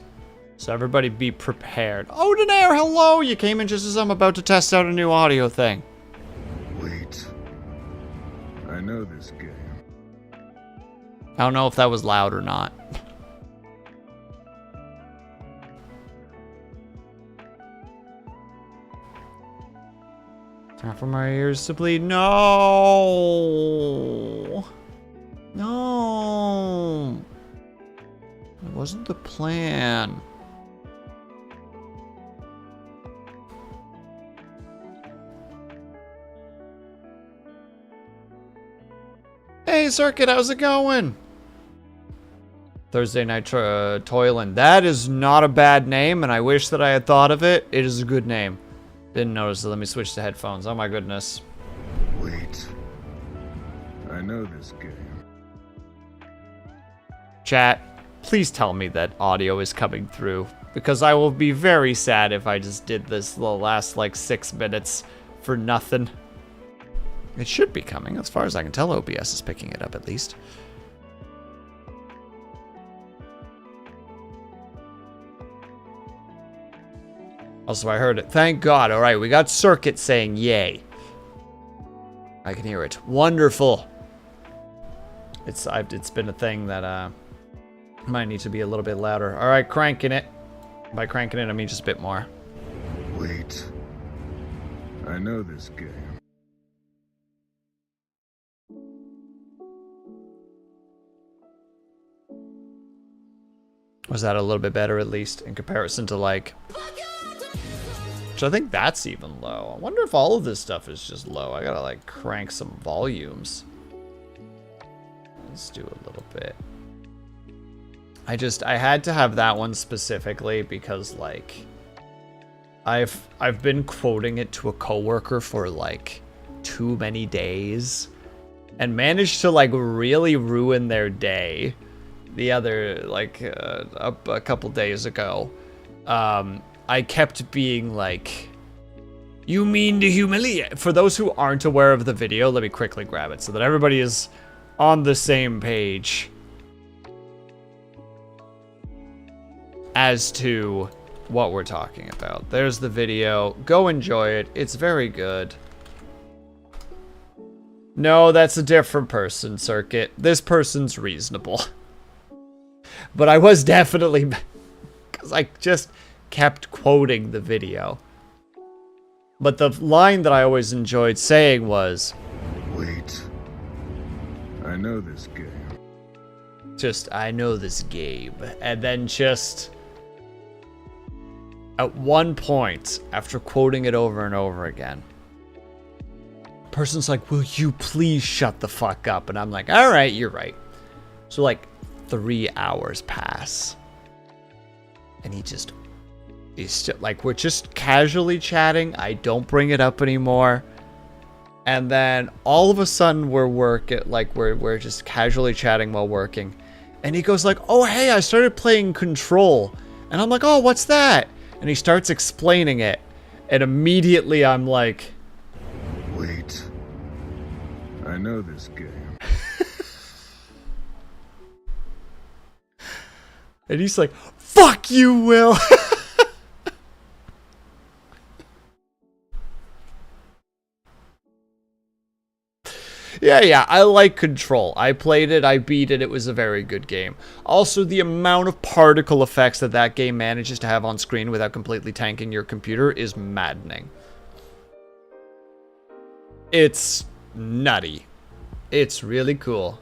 So everybody be prepared. Oh, Daenerys, hello! You came in just as I'm about to test out a new audio thing. Wait. I know this game. I don't know if that was loud or not. Time for my ears to bleed. No! No! It wasn't the plan. Hey, Circuit, how's it going? Thursday Night Toilin'. That is not a bad name, and I wish that I had thought of it. It is a good name. Didn't notice it. Let me switch to headphones. Oh my goodness. Wait. I know this game. Chat, please tell me that audio is coming through, because I will be very sad if I just did this the last like 6 minutes for nothing. It should be coming. As far as I can tell, OBS is picking it up at least. Also, I heard it. Thank God. All right, we got Circuit saying yay. I can hear it. Wonderful. It's been a thing that might need to be a little bit louder. All right, cranking it. By cranking it, I mean just a bit more. Wait. I know this game. Was that a little bit better, at least, in comparison to, like... Which I think that's even low. I wonder if all of this stuff is just low. I gotta, like, crank some volumes. Let's do a little bit. I had to have that one specifically because, like... I've been quoting it to a coworker for, like, too many days. And managed to, like, really ruin their day. The other, like, a couple days ago, I kept being like, you mean to humiliate? For those who aren't aware of the video, let me quickly grab it so that everybody is on the same page as to what we're talking about. There's the video. Go enjoy it. It's very good. No, that's a different person, Circuit. This person's reasonable. But I was definitely, because I just kept quoting the video. But the line that I always enjoyed saying was, Wait. I know this game. Just, I know this game. And then just, at one point, after quoting it over and over again, person's like, will you please shut the fuck up? And I'm like, all right, you're right. So like, 3 hours pass. And he's just, like, we're just casually chatting. I don't bring it up anymore. And then all of a sudden we're just casually chatting while working. And he goes like, oh, hey, I started playing Control. And I'm like, oh, what's that? And he starts explaining it. And immediately I'm like, wait. I know this game. And he's like, fuck you, Will. Yeah, I like Control. I played it, I beat it, it was a very good game. Also, the amount of particle effects that that game manages to have on screen without completely tanking your computer is maddening. It's nutty. It's really cool.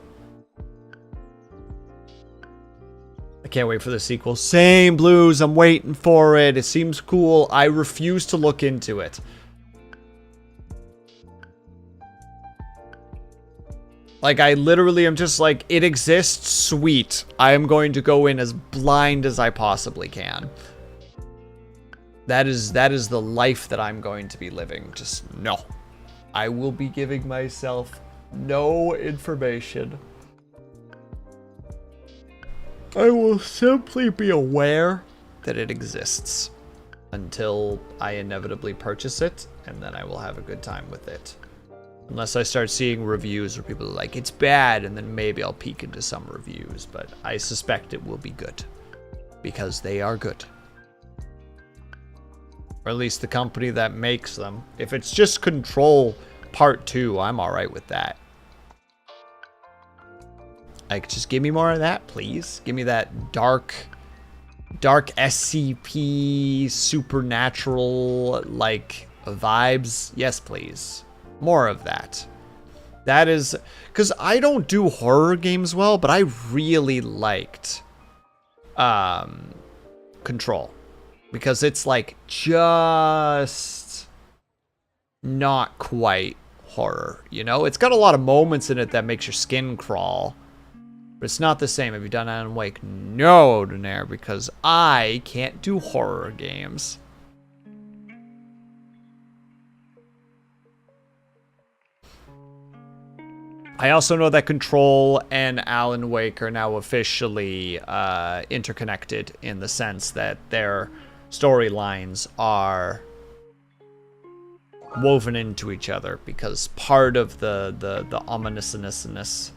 I can't wait for the sequel. Same, Blues. I'm waiting for it. It seems cool. I refuse to look into it. Like, I literally am just like, it exists, sweet. I am going to go in as blind as I possibly can. That is the life that I'm going to be living. Just, no. I will be giving myself no information. I will simply be aware that it exists until I inevitably purchase it, and then I will have a good time with it. Unless I start seeing reviews where people are like, it's bad, and then maybe I'll peek into some reviews, but I suspect it will be good. Because they are good. Or at least the company that makes them. If it's just Control Part 2, I'm alright with that. Like, just give me more of that, please. Give me that dark SCP, supernatural, like, vibes. Yes, please. More of that. That is... Because I don't do horror games well, but I really liked Control. Because it's, like, just not quite horror, you know? It's got a lot of moments in it that makes your skin crawl. But it's not the same. Have you done Alan Wake? No, Donaire, because I can't do horror games. I also know that Control and Alan Wake are now officially interconnected in the sense that their storylines are woven into each other because part of the ominousness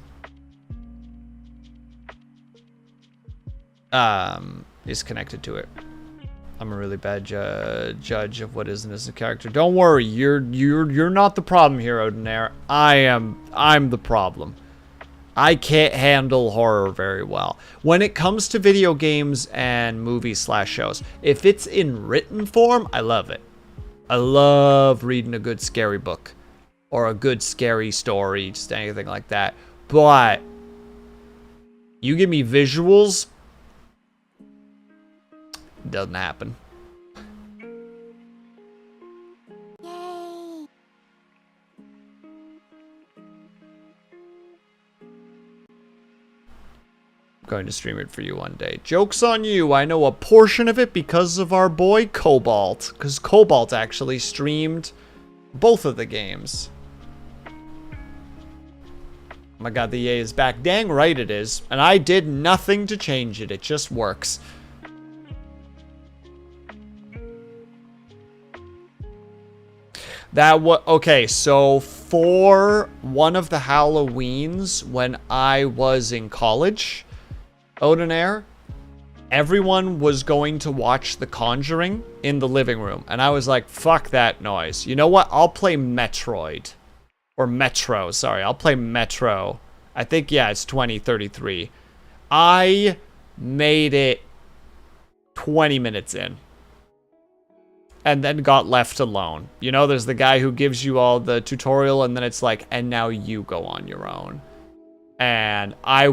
is connected to it. I'm a really bad judge of what is and isn't a character. Don't worry, you're not the problem here, Odinair. I'm the problem. I can't handle horror very well. When it comes to video games and movies / shows, if it's in written form, I love it. I love reading a good scary book or a good scary story, just anything like that. But you give me visuals, it doesn't happen. Going to stream it for you one day. Joke's on you. I know a portion of it because of our boy Cobalt. Because Cobalt actually streamed both of the games. Oh my god, the EA is back. Dang right it is. And I did nothing to change it. It just works. Okay, so for one of the Halloweens when I was in college, Odinair, everyone was going to watch The Conjuring in the living room. And I was like, fuck that noise. You know what? I'll play Metroid. Or Metro, sorry. I'll play Metro. I think, yeah, it's 2033. I made it 20 minutes in. And then got left alone. You know, there's the guy who gives you all the tutorial, and then it's like, and now you go on your own. And I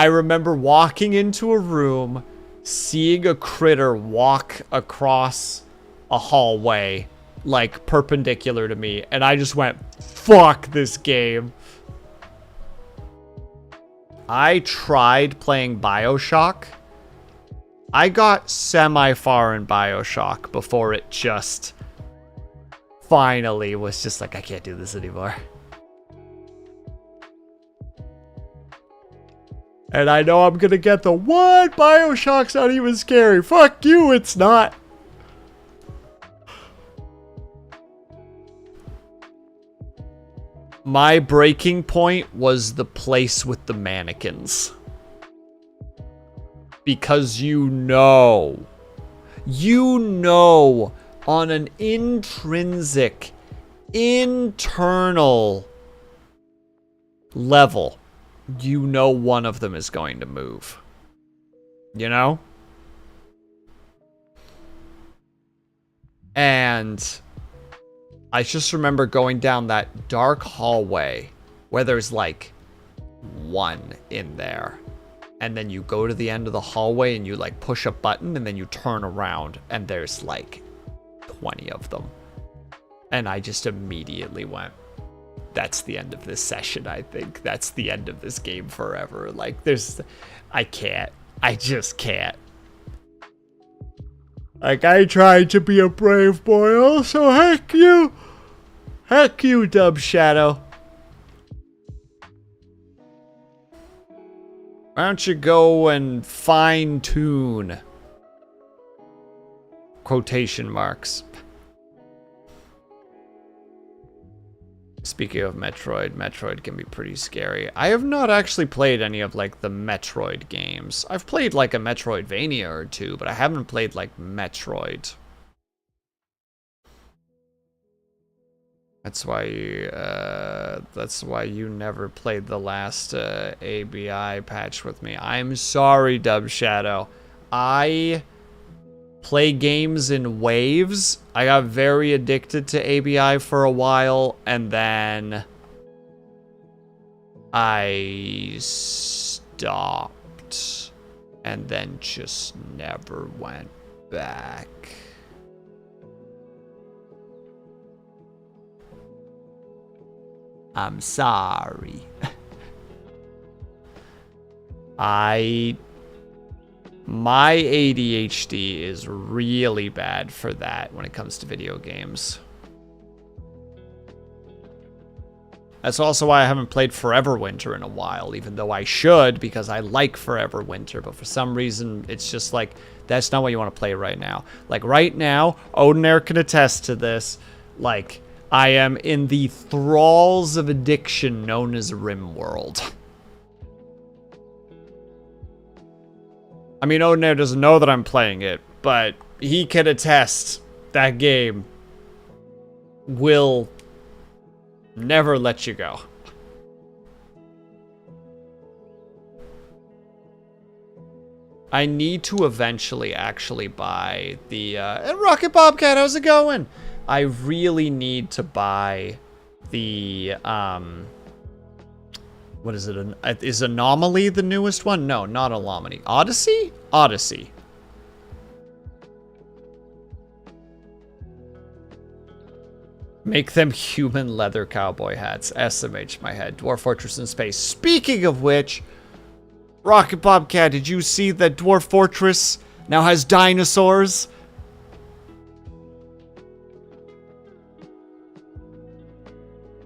remember walking into a room, seeing a critter walk across a hallway, like, perpendicular to me, and I just went, fuck this game. I tried playing BioShock. I got semi-far in BioShock before it just finally was just like, I can't do this anymore. And I know I'm gonna get the, what? BioShock's not even scary. Fuck you, it's not. My breaking point was the place with the mannequins. Because you know on an intrinsic, internal level, you know one of them is going to move. You know? And I just remember going down that dark hallway where there's like one in there. And then you go to the end of the hallway and you like push a button and then you turn around and there's like 20 of them. And I just immediately went, that's the end of this session, I think. That's the end of this game forever. Like I can't. I just can't. Like, I tried to be a brave boy also. Heck you, Dub Shadow. Why don't you go and fine-tune? Quotation marks. Speaking of Metroid can be pretty scary. I have not actually played any of, like, the Metroid games. I've played, like, a Metroidvania or two, but I haven't played, like, Metroid. That's why you never played the last ABI patch with me. I'm sorry, Dub Shadow. I play games in waves. I got very addicted to ABI for a while, and then I stopped, and then just never went back. I'm sorry. My ADHD is really bad for that when it comes to video games. That's also why I haven't played Forever Winter in a while, even though I should, because I like Forever Winter, but for some reason, it's just like, that's not what you want to play right now. Like, right now, Odinair can attest to this. Like, I am in the thralls of addiction known as RimWorld. I mean, Odinair doesn't know that I'm playing it, but he can attest that game will never let you go. I need to eventually actually buy the, Rocket Bobcat, how's it going? I really need to buy the, what is it? Is Anomaly the newest one? No, not Anomaly. Odyssey? Odyssey. Make them human leather cowboy hats. SMH my head. Dwarf Fortress in Space. Speaking of which, Rocket Bobcat, did you see that Dwarf Fortress now has dinosaurs?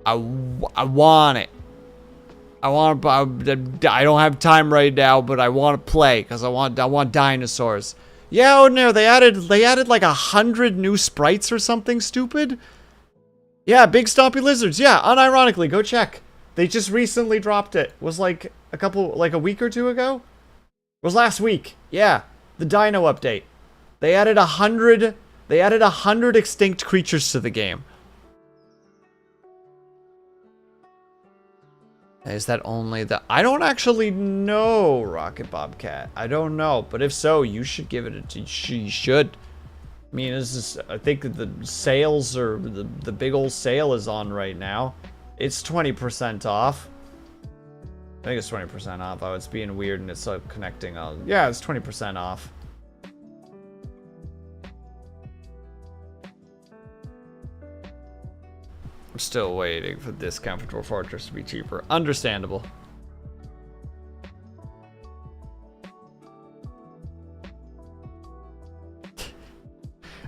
I want it. I don't have time right now, but I want to play because I want dinosaurs. Yeah, Odinair, they added like 100 new sprites or something stupid. Yeah, big stompy lizards. Yeah, unironically, go check. They just recently dropped it. Was like a week or two ago? It was last week. Yeah, the dino update. They added 100 extinct creatures to the game. Is that only the... I don't actually know, Rocket Bobcat. I don't know. But if so, you should give it a... You should. I mean, I think that the sales are... The big old sale is on right now. It's 20% off. I think it's 20% off. Oh, it's being weird and it's connecting. Yeah, it's 20% off. I'm still waiting for the discount for Dwarf Fortress to be cheaper. Understandable.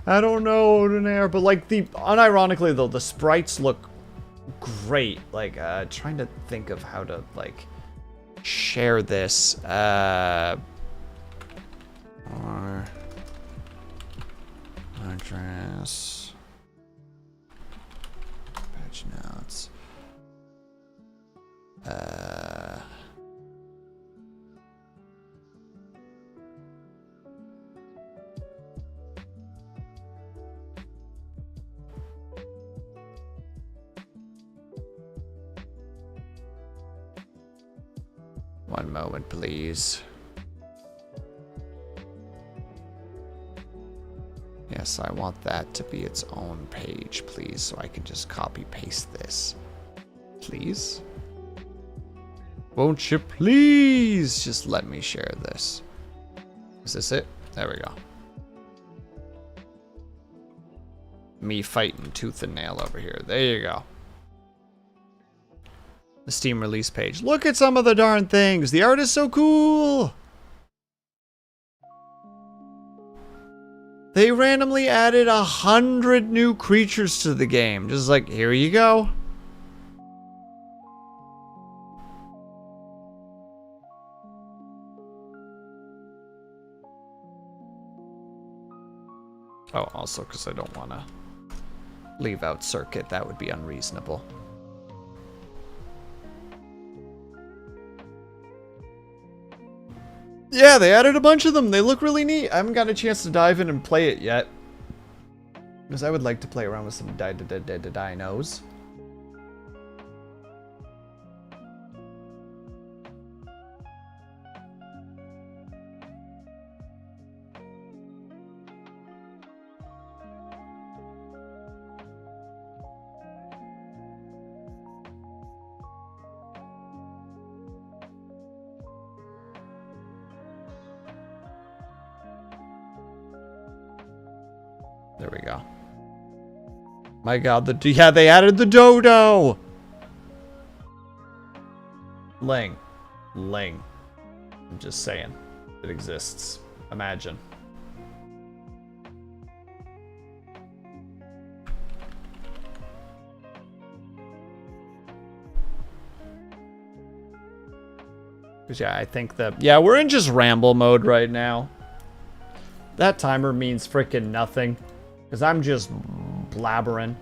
I don't know, Odinair, but like unironically though, the sprites look great. Like, trying to think of how to like share this. Or address. Patch notes. One moment, please. Yes, I want that to be its own page, please, so I can just copy paste this. Please? Won't you please just let me share this? Is this it? There we go. Me fighting tooth and nail over here. There you go. The Steam release page. Look at some of the darn things. The art is so cool. They randomly added 100 new creatures to the game. Just like, here you go. Oh, also because I don't want to leave out Circuit. That would be unreasonable. Yeah, they added a bunch of them. They look really neat. I haven't got a chance to dive in and play it yet. Because I would like to play around with some dinos. There we go. My god, yeah, they added the dodo! Ling. I'm just saying. It exists. Imagine. Because, yeah, I think that... Yeah, we're in just ramble mode right now. That timer means freaking nothing. Because I'm just blabbering.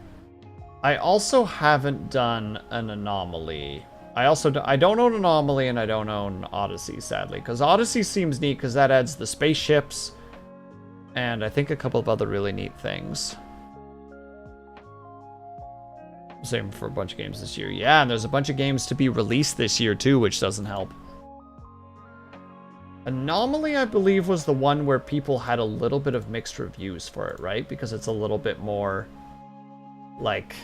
I also haven't done an Anomaly. I don't own Anomaly and I don't own Odyssey, sadly. Because Odyssey seems neat because that adds the spaceships. And I think a couple of other really neat things. Same for a bunch of games this year. Yeah, and there's a bunch of games to be released this year too, which doesn't help. Anomaly, I believe, was the one where people had a little bit of mixed reviews for it, right? Because it's a little bit more, like,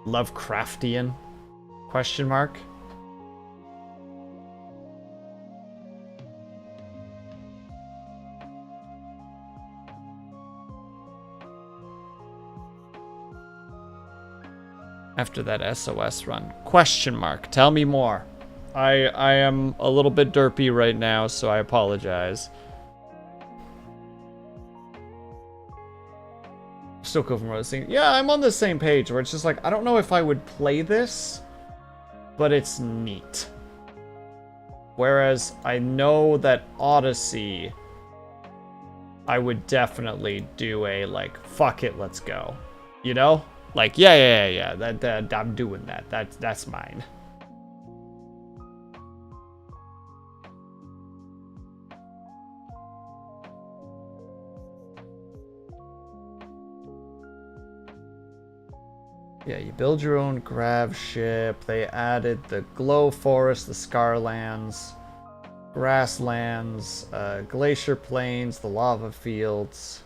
Lovecraftian, question mark. After that SOS run, question mark, tell me more. I am a little bit derpy right now, so I apologize. Still cool from what I was saying. Yeah, I'm on the same page where it's just like, I don't know if I would play this, but it's neat. Whereas I know that Odyssey, I would definitely do a, like, fuck it, let's go. You know? Like, yeah, that I'm doing that. That's mine. Yeah, you build your own grav ship. They added the Glow Forest, the Scarlands, Grasslands, Glacier Plains, the Lava Fields.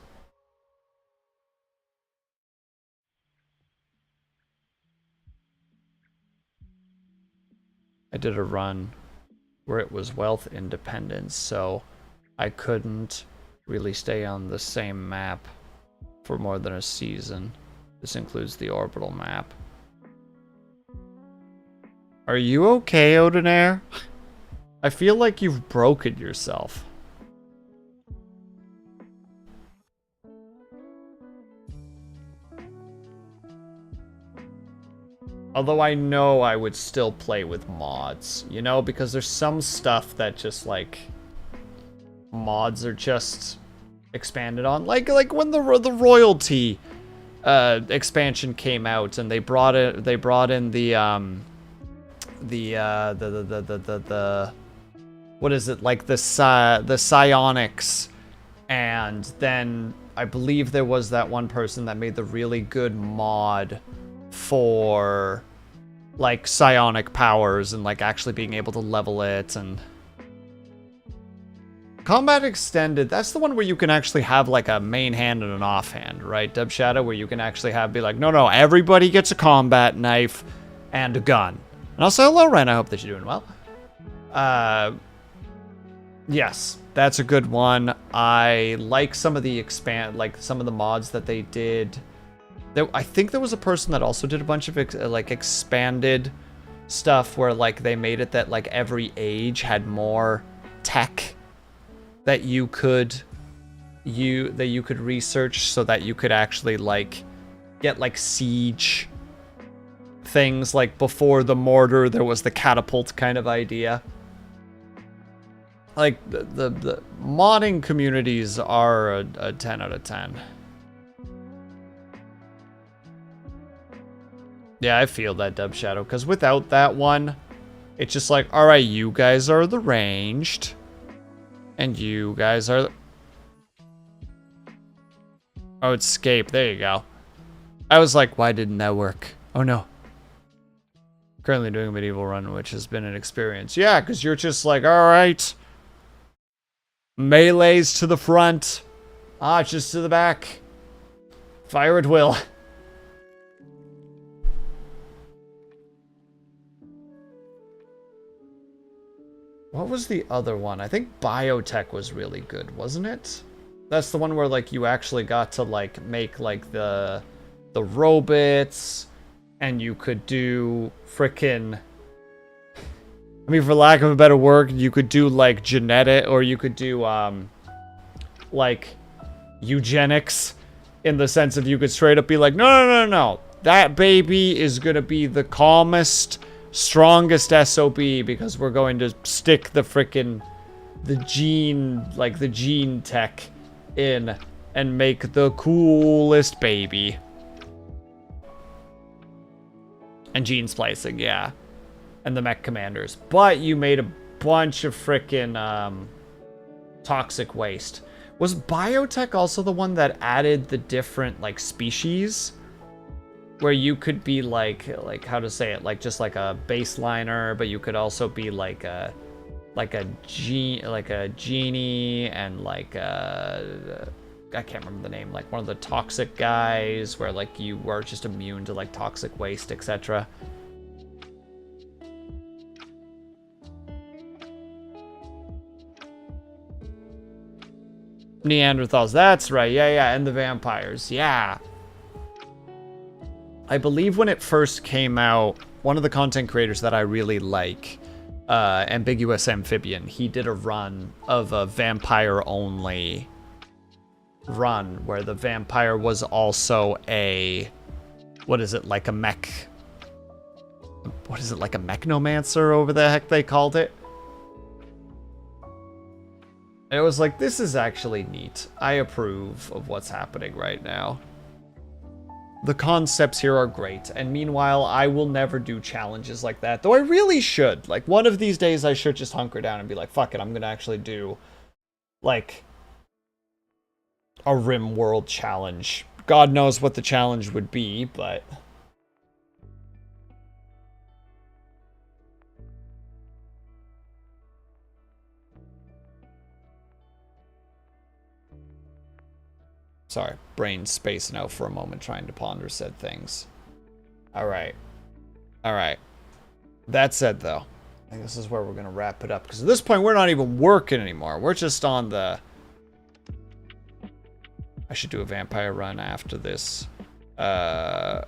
I did a run where it was wealth independence, so I couldn't really stay on the same map for more than a season. This includes the orbital map. Are you okay, Odinair? I feel like you've broken yourself. Although I know I would still play with mods, you know, because there's some stuff that just, like, mods are just expanded on. Like when the royalty expansion came out and they brought in the what is it, like the psionics, and then I believe there was that one person that made the really good mod for, like, psionic powers and, like, actually being able to level it. And Combat Extended, that's the one where you can actually have, like, a main hand and an offhand, right, Dub Shadow? Where you can actually be like, no, everybody gets a combat knife and a gun. And also, hello, Ren, I hope that you're doing well. Yes, that's a good one. I like some of the some of the mods that they did. I think there was a person that also did a bunch of like expanded stuff where, like, they made it that, like, every age had more tech that you could research, so that you could actually, like, get, like, siege things. Like, before the mortar there was the catapult kind of idea. Like, the modding communities are a 10 out of 10. Yeah, I feel that, Dub Shadow, because without that one, it's just like, alright, you guys are the ranged, and you guys are the... Oh, it's escape, there you go. I was like, why didn't that work? Oh no. Currently doing a medieval run, which has been an experience. Yeah, because you're just like, alright. Melees to the front. Archers to the back. Fire at will. What was the other one? I think Biotech was really good, wasn't it? That's the one where, like, you actually got to, like, make, like, the robots, and you could do frickin'... I mean, for lack of a better word, you could do, like, genetic, or you could do, like, eugenics, in the sense of you could straight up be like, no, that baby is gonna be the calmest, strongest SOB, because we're going to stick the frickin' the gene tech in and make the coolest baby. And Gene's placing, yeah. And the mech commanders. But you made a bunch of frickin' toxic waste. Was biotech also the one that added the different, like, species? Where you could be like how to say it, like just like a baseliner, but you could also be like a genie and like I can't remember the name, like one of the toxic guys where like you were just immune to like toxic waste, etc. Neanderthals, that's right, yeah, and the vampires, yeah. I believe when it first came out, one of the content creators that I really like, Ambiguous Amphibian, he did a run of a vampire-only run, where the vampire was also a, what is it, like a mech, what is it, like a mechnomancer, over the heck they called it? And it was like, this is actually neat. I approve of what's happening right now. The concepts here are great, and meanwhile, I will never do challenges like that, though I really should. Like, one of these days, I should just hunker down and be like, fuck it, I'm gonna actually do, like, a Rim World challenge. God knows what the challenge would be, but... Sorry, brain spacing out for a moment trying to ponder said things. Alright. Alright. That said, though, I think this is where we're going to wrap it up. Because at this point, we're not even working anymore. We're just on the... I should do a vampire run after this. I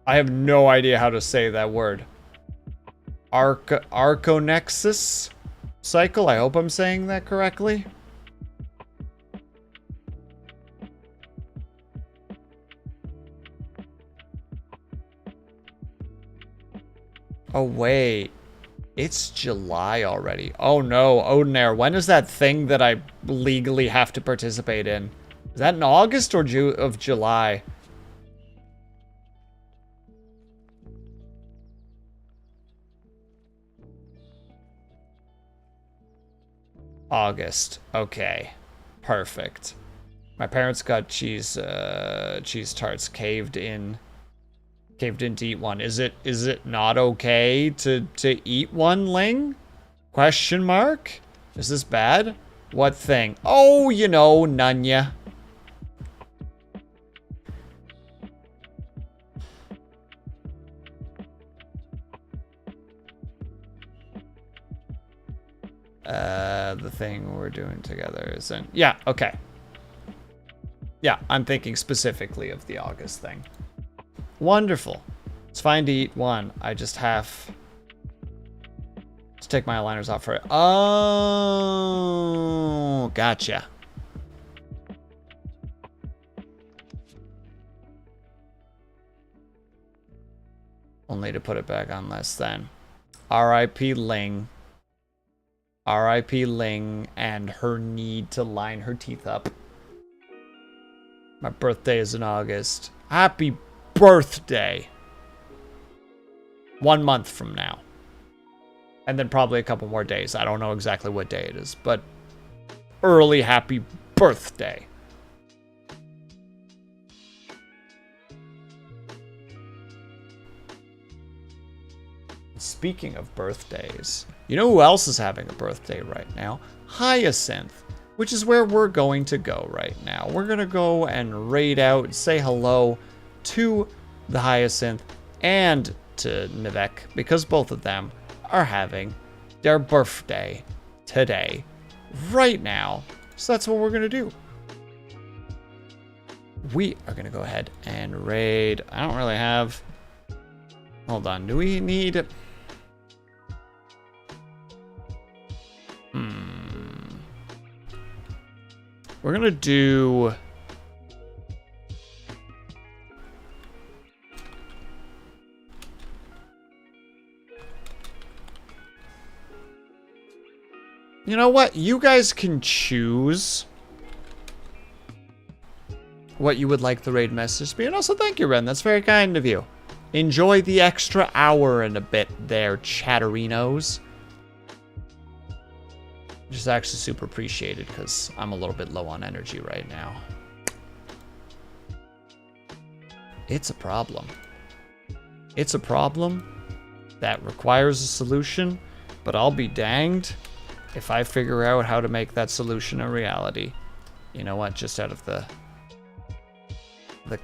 have no idea how to say that word. Arconexus cycle? I hope I'm saying that correctly. Oh, wait. It's July already. Oh, no. Odinair, when is that thing that I legally have to participate in? Is that in August or of July? August. Okay. Perfect. My parents got cheese tarts caved in to eat one. Is it not okay to eat one, Ling? Question mark? Is this bad? What thing? Oh, you know, Nunya. The thing we're doing together isn't... Yeah, okay. Yeah, I'm thinking specifically of the August thing. Wonderful. It's fine to eat one. I just have to take my aligners off for it. Oh, gotcha. Only to put it back on less than. R.I.P. Ling. R.I.P. Ling and her need to line her teeth up. My birthday is in August. Happy birthday. 1 month from now. And then probably a couple more days. I don't know exactly what day it is, but early happy birthday. Speaking of birthdays, you know who else is having a birthday right now? Hyacinth, which is where we're going to go right now. We're going to go and raid out, say hello to the Hyacinth and to Nivek, because both of them are having their birthday today, right now. So that's what we're going to do. We are going to go ahead and raid. I don't really have... Hold on, do we need... We're gonna do... You know what? You guys can choose what you would like the raid message to be. And also, thank you, Ren. That's very kind of you. Enjoy the extra hour and a bit there, chatterinos. Just actually super appreciated because I'm a little bit low on energy right now. It's a problem. It's a problem that requires a solution, but I'll be danged if I figure out how to make that solution a reality. You know what? Just out of the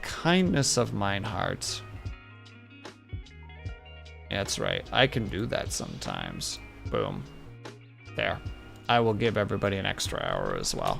kindness of mine heart. Yeah, that's right. I can do that sometimes. Boom. There. I will give everybody an extra hour as well.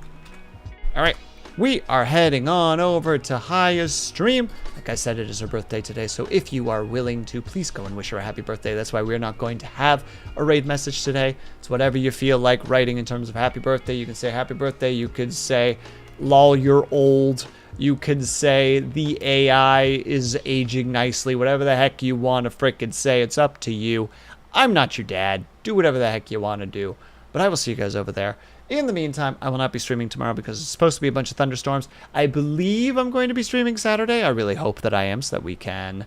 All right. We are heading on over to Haya's stream. Like I said, it is her birthday today, so if you are willing to, please go and wish her a happy birthday. That's why we're not going to have a raid message today. It's whatever you feel like writing in terms of happy birthday. You can say happy birthday. You could say, lol, you're old. You could say the AI is aging nicely. Whatever the heck you want to frickin' say, it's up to you. I'm not your dad. Do whatever the heck you want to do. But I will see you guys over there. In the meantime, I will not be streaming tomorrow because it's supposed to be a bunch of thunderstorms. I believe I'm going to be streaming Saturday. I really hope that I am so that we can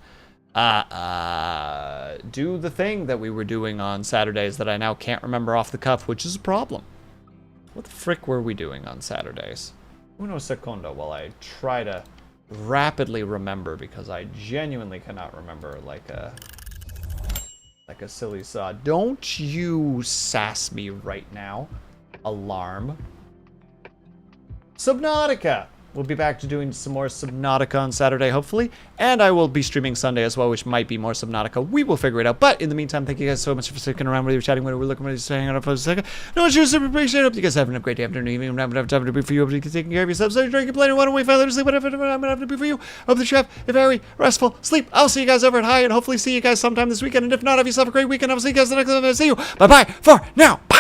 do the thing that we were doing on Saturdays that I now can't remember off the cuff, which is a problem. What the frick were we doing on Saturdays? Uno secondo while I try to rapidly remember because I genuinely cannot remember like a silly saw. Don't you sass me right now. Alarm. Subnautica! We'll be back to doing some more Subnautica on Saturday, hopefully. And I will be streaming Sunday as well, which might be more Subnautica. We will figure it out. But in the meantime, thank you guys so much for sticking around, whether you're chatting, whether we're looking, whether you're staying on for a second. No, it's just super appreciate it. Hope you guys having a great day, afternoon, evening. I'm not going to have time to be for you. Hope you're taking care of yourself. So drinking plenty of water, wait, finally to sleep, whatever I'm going to have to be for you. Hope that you have a very restful sleep. I'll see you guys over at High and hopefully see you guys sometime this weekend. And if not, have yourself a great weekend. I'll see you guys the next time I see you. Bye-bye for now. Bye.